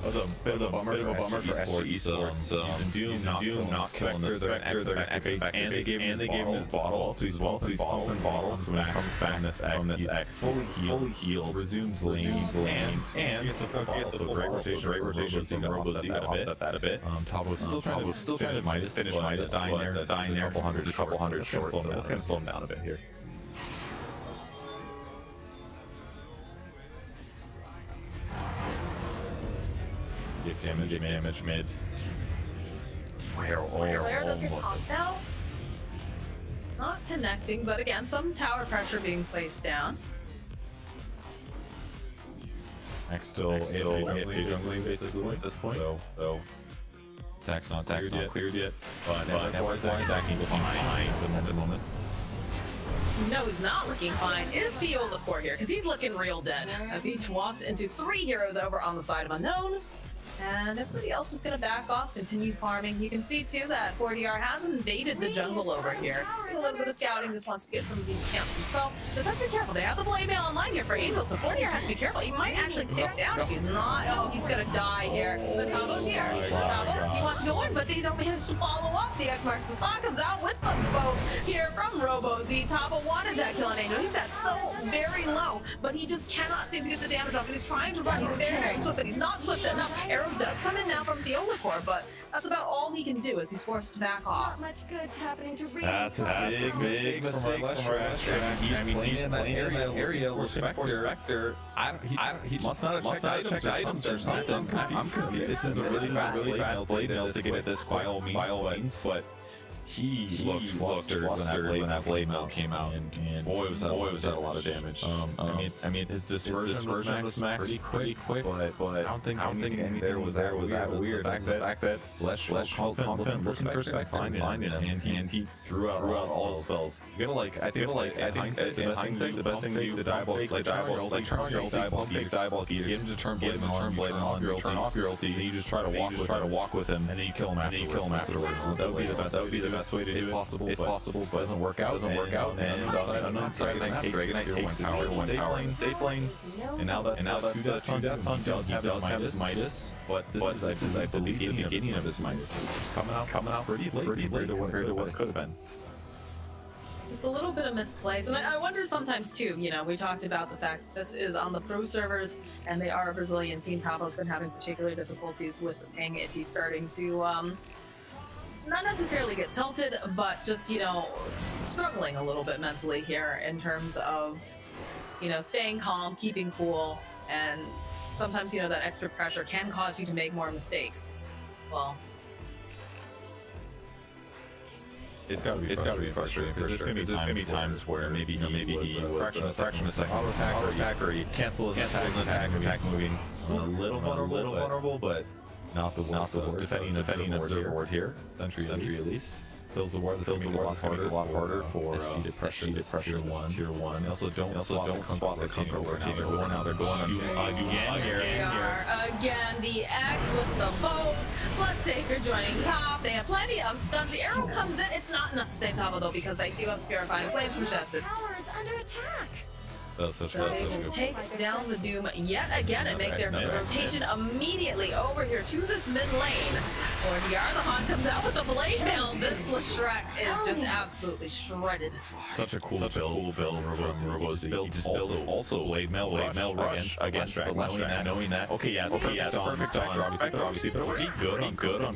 It was a bit of a bummer for SG Esports. Doom not killing the Spectre, they're activating back, and they gave him his bottle, so he's pumping bottles, so when he comes back from this X, fully healed, resumes lane, and it's a great rotation from Robo-Z to offset that a bit. Tavo's still trying to finish Midas, dying there, a couple hundred short, so that's gonna slow him down a bit here. Give damage mid. Flare does get tossed out. Not connecting, but again, some tower pressure being placed down. Max still jungling basically at this point. So attack's not cleared yet. But Zack's fine at the moment. No, he's not looking fine. Is the Olafur here? Because he's looking real dead as he walks into 3 heroes over on the side of Unknown. And everybody else just gonna back off, continue farming. You can see too that 4DR has invaded the jungle over here. A little bit of scouting, just wants to get some of these camps himself. Just have to be careful. They have the blade mail online here for Angel, so 4DR has to be careful. He might actually tick down if he's not. Oh, he's gonna die here. The Tabo's here. Tabo, he wants to go in, but they don't manage to follow up. The X marks the spot, comes out with the bow here from RoboZ. Tabo wanted that kill on Angel. He's at so very low, but he just cannot seem to get the damage off. And he's trying to run. He's very, very swift, but he's not swift enough. Arrow does come in now from the Olafur, but that's about all he can do as he's forced to back off. Not much good's happening to read. That's a big mistake from our last trash. He's playing that area for Spectre. He must not have checked items or something. I'm confused. This is a really fast blade mail to get at this by all means, but he looked flustered when that blade mail came out, and boy was that a lot of damage. I mean, his dispersion was max pretty quick, but I don't think anything there was that weird. The fact that Lesh confident looking for Spec finding him, and he threw out all his spells. You gotta I think in hindsight, the best thing to do, the diabolic, turn on your diabolic gear, get him to turn blade on your turn off your ulti, and you just try to walk with him, and then you kill him afterwards. That would be the best way to do it. If possible, but doesn't work out. And Dragonite takes the tower, safe lane, and now that Two Deaths on does have his Midas, but this is I believe the beginning of his Midas. Coming out pretty late compared to what it could have been. Just a little bit of misplays, and I wonder sometimes too, you know, we talked about the fact that this is on the pro servers, and they are a Brazilian team. Tabo's been having particular difficulties with the ping if he's starting to, not necessarily get tilted, but just, you know, struggling a little bit mentally here in terms of, you know, staying calm, keeping cool, and sometimes, you know, that extra pressure can cause you to make more mistakes. Well, it's gotta be frustrating because there's gonna be times where maybe he was fraction of a second auto attack or he cancel his attack moving a little vulnerable, but not the worst. Defending observer ward here. Sentry Elise. Fills the ward. This is a lot harder for SG to pressure tier 1. Also don't spot the Conquer War team. They're going again here. They are again the X with the bow. Plus Saker joining top. They have plenty of stuns. The arrow comes in. It's not enough to save Tabo though because they do have Purifying Flame from Chested. Tower is under attack. So they will take down the Doom yet again and make their rotation immediately over here to this mid lane. Or the Hawk comes out with the blade mail. This Leshrac is just absolutely shredded. Such a cool build from RoboZ. Builds also blade mail rush against the knowing that. Okay, yeah, it's perfect obviously, but pretty good on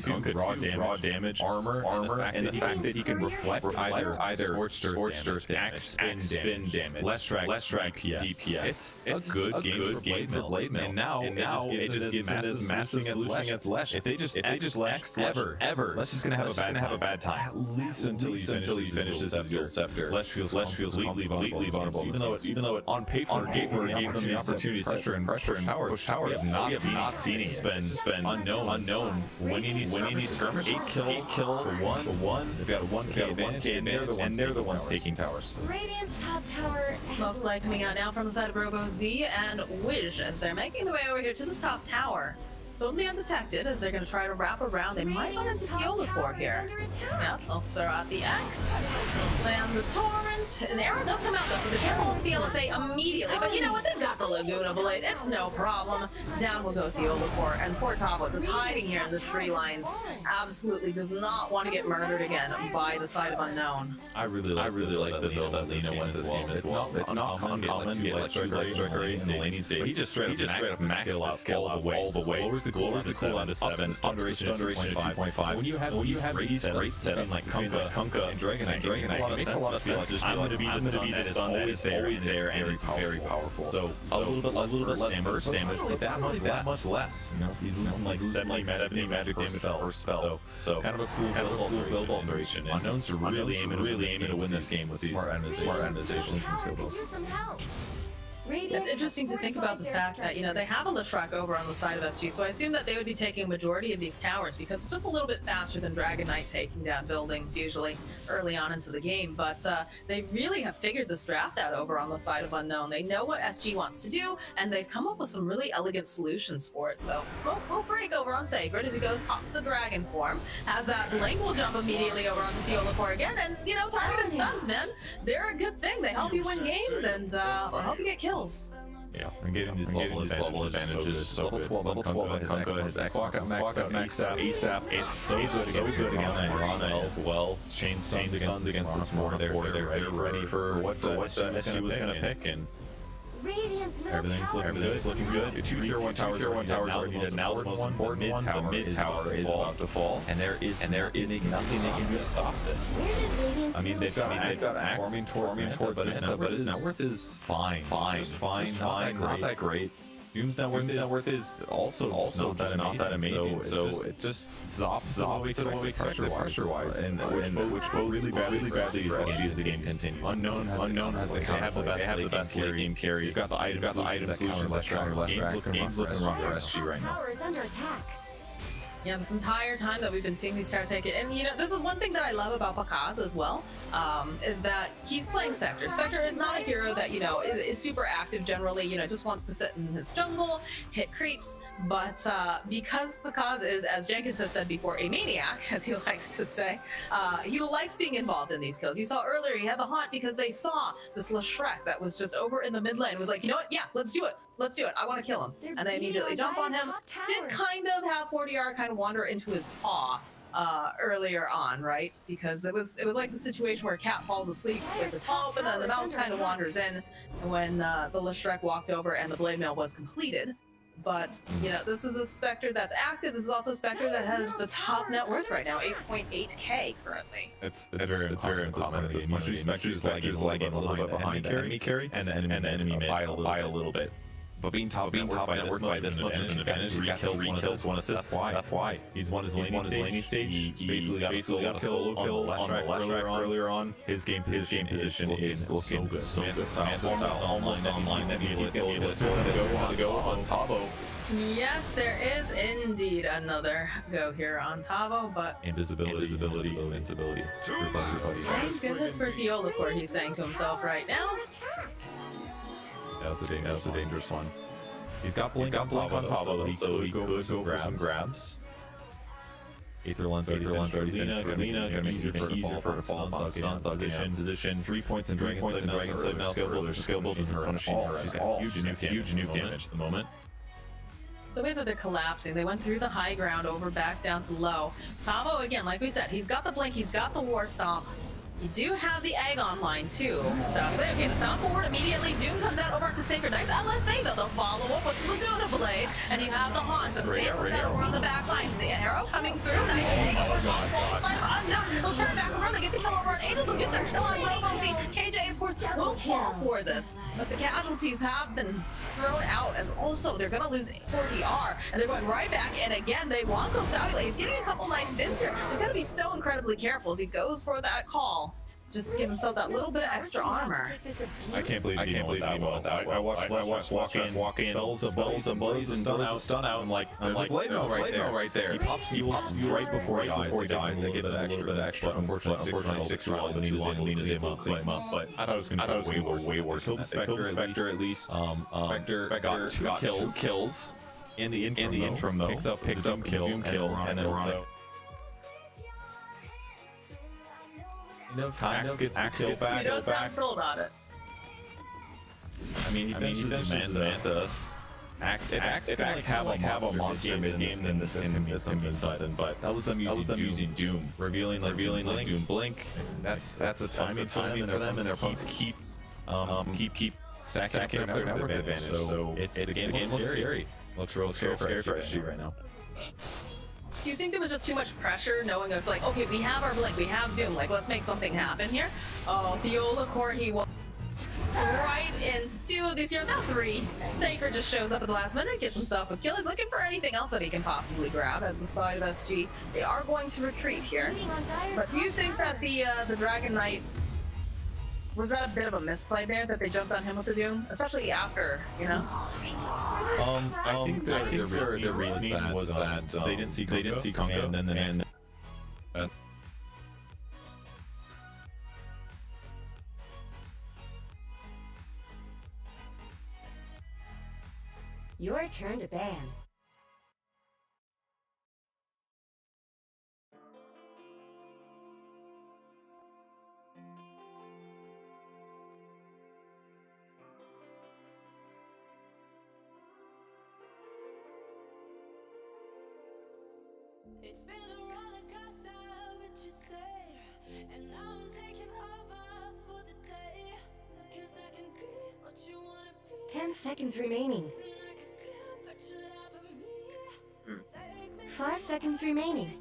raw damage, armor, and the fact that he can reflect either Scorched Earth, axe spin damage, Leshrac DPS. It's a good game for Blade Mail. And now it just gives him massive solution against Lesh. If they just X ever, Lesh is gonna have a bad time. At least until he finishes his dual scepter. Lesh feels completely vulnerable. Even though it on paper gave them the opportunity to push towers. We have not seen it. It's been unknown. Winning these skirmishes. 8 kill for one. They've got a 1K advantage, and they're the ones taking towers. Radiant's top tower. Smoke light coming out now from the side of RoboZ and Wish as they're making their way over here to this top tower. Totally undetected as they're going to try to wrap around. They might run into the Olafur here. Yeah, they'll throw out the X, land the Torrent, and the arrow does come out though, so they can't hold the LSA immediately. But you know what? They've got the Laguna Blade. It's no problem. Down will go the Olafur, and poor Tabo just hiding here in the tree lines. Absolutely does not want to get murdered again by the side of Unknown. I really like the build that Lena went this game as well. It's not common to get like Striker in the laning state. He just straight up max skill all the way. Lowers the cooldown to 7, stun duration of 2.5. When you have these great setups like Kunkka and Dragonite, it makes a lot of sense. Just I'm gonna be the stun that is always there and is very powerful. So a little bit less damage, that much less. You know, he's losing like 70 magic damage per spell. So kind of a cool build alteration. Unknowns are really aiming to win this game with these smart animations and skill builds. It's interesting to think about the fact that, you know, they have a Leshrac over on the side of SG, so I assume that they would be taking a majority of these towers because it's just a little bit faster than Dragonite taking down buildings usually early on into the game. But they really have figured this draft out over on the side of Unknown. They know what SG wants to do, and they've come up with some really elegant solutions for it. So Smoke will break over on Sacred as he goes, pops the dragon form, has that Blink will jump immediately over onto Theolacor again, and, you know, targeted stuns, man. They're a good thing. They help you win games, and they'll help you get kills. Yeah, and getting these level advantages so good. Level 12, his X-Block maxed out ASAP. It's so good against Morana as well. Chain stuns against this Morana. They're ready for what SG was going to pick, and everything's looking good. Two tier 1 towers are needed. Now the mid tower is about to fall, and there is nothing they can do to stop this. I mean, they've got Axe forming towards Manta, but his net worth is fine, not that great. Doom's net worth is also not that amazing. So it just is opposite of what we expected pressure-wise, and which bodes really badly for SG as the game continues. Unknown has the best late game carry. You've got the item solutions that counter Leshrac. Game's looking rough for SG right now. Tower is under attack. Yeah, this entire time that we've been seeing these towers take it, and you know, this is one thing that I love about Pakaz as well, is that he's playing Spectre. Spectre is not a hero that, you know, is super active generally, you know, just wants to sit in his jungle, hit creeps, but because Pakaz is, as Jenkins has said before, a maniac, as he likes to say, he likes being involved in these kills. You saw earlier he had the haunt because they saw this Leshrac that was just over in the mid lane, was like, you know what, yeah, let's do it. I want to kill him. And they immediately jump on him. Did kind of have 40R kind of wander into his paw earlier on, right? Because it was like the situation where a cat falls asleep with his paw open, and the mouse kind of wanders in when the Leshrac walked over and the blade mail was completed. But, you know, this is a Spectre that's active. This is also a Spectre that has the top net worth right now, 8.8k currently. It's very uncommon at this point. Usually Spectre's lagging a little bit behind the enemy carry, and the enemy may buy a little bit. But being top network by this much of an advantage, he's got 3 kills, 1 assist. That's why. He's won his laning stage. He basically got a solo kill on the Leshrac earlier on. His game position is looking good. Manta style online that he's going to go on Tavo. Yes, there is indeed another go here on Tavo, but Invisibility. thank goodness for Theolacor, he's saying to himself right now. That was a dangerous one. He's got blink on Tavo, so he could go for some grabs. Aether Lens already finished for Lina, gonna make it easier for her to fall on position. 3 points in Dragon Sight now, skill build isn't punishing her. She's got huge nuke damage at the moment. The way that they're collapsing, they went through the high ground over back down to low. Tavo, again, like we said, he's got the blink, he's got the war stomp. You do have the egg online too. Okay, the sound forward immediately. Doom comes out over to Sacred. Nice LSA though. They'll follow up with Laguna Blade, and you have the haunt. But the same comes out over on the back line. The arrow coming through. Nice egg over top. Unknown. They'll turn back around. They get the kill over on Ada. They'll get their kill on Robozy. KJ, of course, won't fall for this, but the casualties have been thrown out as also they're gonna lose 40R, and they're going right back. And again, they want those Stallion. He's getting a couple nice spins here. He's gotta be so incredibly careful as he goes for that call. Just to give himself that little bit of extra armor. I can't believe he went that way. I watched walk in, spells and blaze and stun out, and like blade mail right there. He pops you right before he dies. They get a little bit extra. Unfortunately, 6 rounds, and Lena's able to clean him up. But I thought it was going to be way worse. Killed Spectre at least. Spectre got 2 kills in the interim though. Picks up Doom kill, and then Veronica. Axe gets the kill back. You don't sound sold on it. I mean, he finishes Manta. Axe can have a monster mid game, then this can be something. But that was them using Doom, revealing Doom Blink. That's the timing for them, and their opponents keep stacking up their network advantage. So the game looks scary. Looks real scary for SG right now. Do you think there was just too much pressure, knowing it's like, okay, we have our Blink, we have Doom, like, let's make something happen here? Oh, Theola Corhi was right into 2 of these here, now 3. Saker just shows up at the last minute, gets himself a kill. He's looking for anything else that he can possibly grab as the side of SG. They are going to retreat here. But do you think that the Dragon Knight, was that a bit of a misplay there, that they jumped on him with the Doom? Especially after, you know? I think their reasoning was that they didn't see Congo, and then Your turn to ban. It's been a roller coaster, but you stayed, and now I'm taking over for the day, 'cause I can be what you wanna be. 10 seconds remaining. 5 seconds remaining.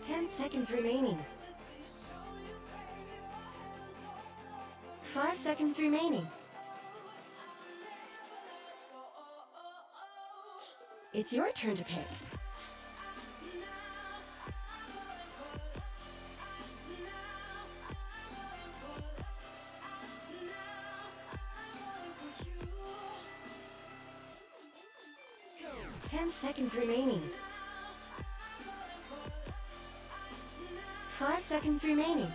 10 seconds remaining. 5 seconds remaining. It's your turn to pick. Ten seconds remaining. 5 seconds remaining.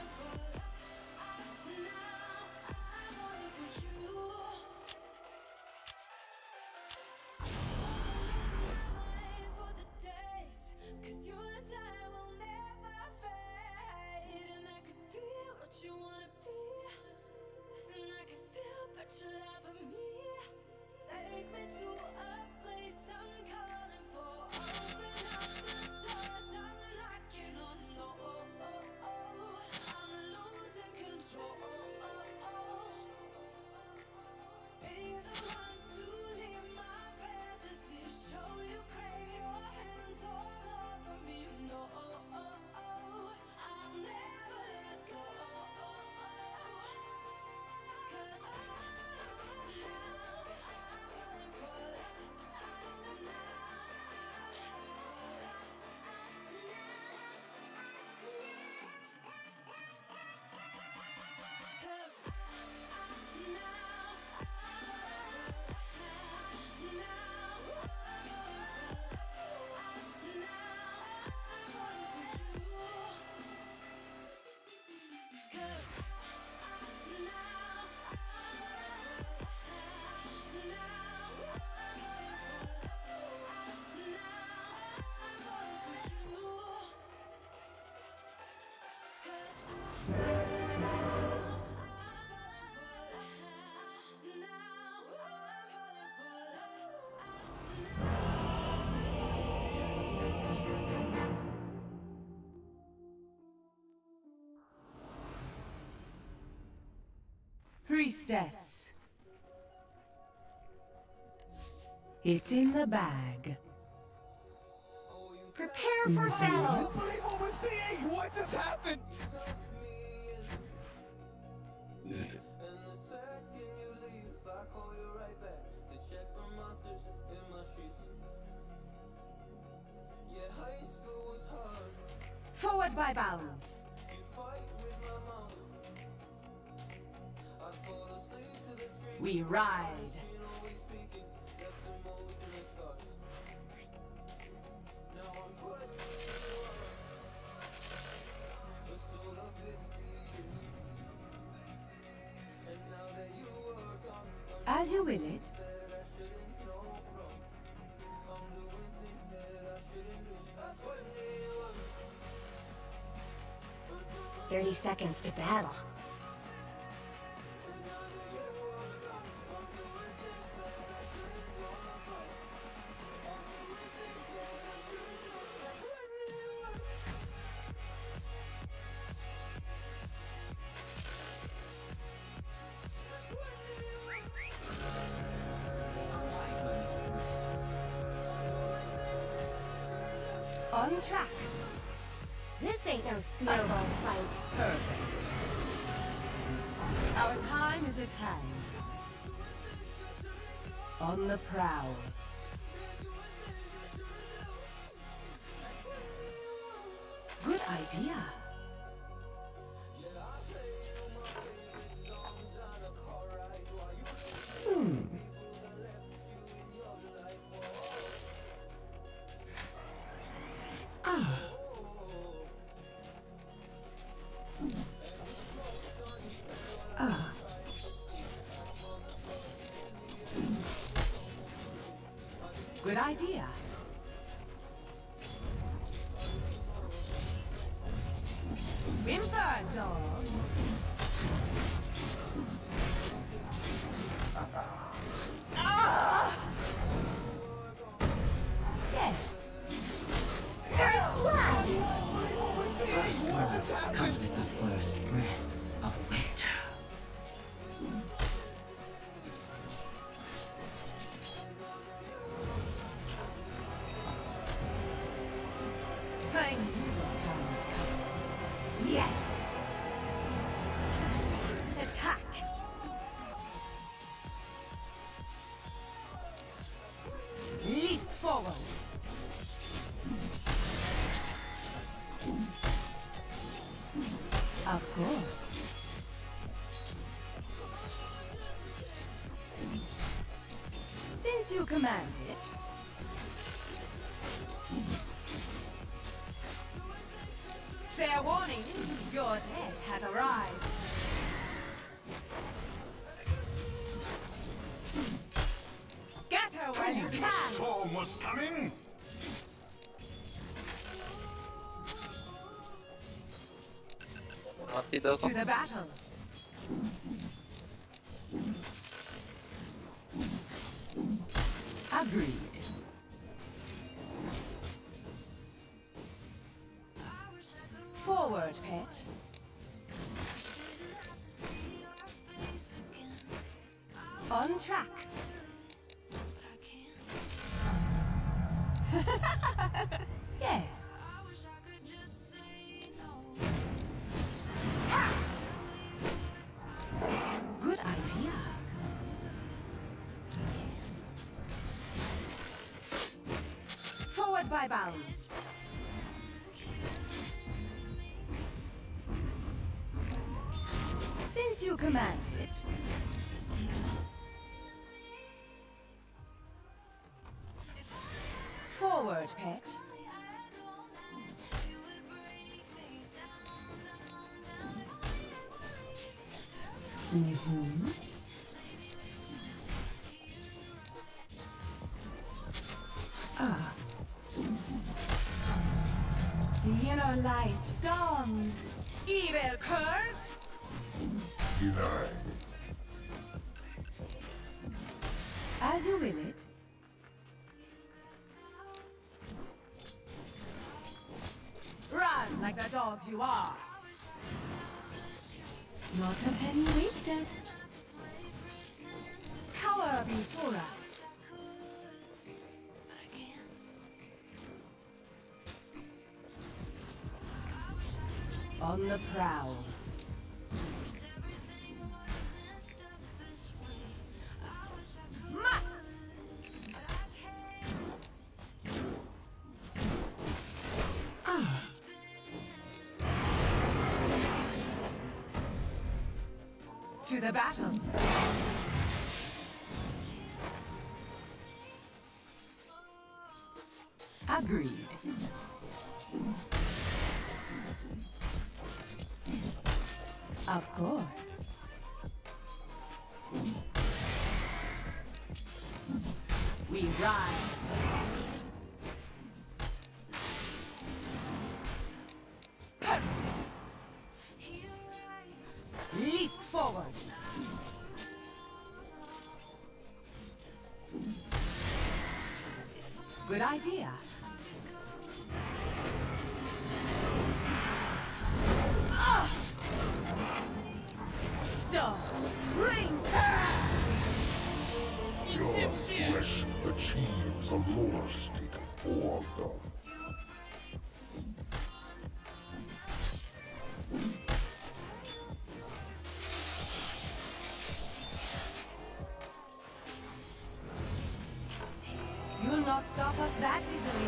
Priestess. It's in the bag. Prepare for battle. Overseeing! What just happened? Forward by bounds. We ride. As you win it. 30 seconds to battle. On track. This ain't no snowball fight. Perfect. Our time is at hand. On the prowl. Good idea. Good idea. Whimper, dogs. Yes. First blood! First blood comes with the first breath of winter. I knew this time would come. Yes. Attack. Leap forward. Of course. Since you command it. Fair warning, your death has arrived. Scatter where you can. Storm was coming. Mati daw To to. the battle. Agreed. Forward, pet. On track. Yes. Good idea. Forward by bounds. Since you command it. Forward, pet. Mm-hmm. The inner light dawns. Evil curs. As you will it. Run like the dogs you are. Not a penny wasted. Cower before us. On the prowl. Mutts! To the battle. Agreed. Of course. We ride. Perfect. Leap forward. Good idea. Stop! Ring! Your flesh achieves a lower state of order. You'll not stop us that easily.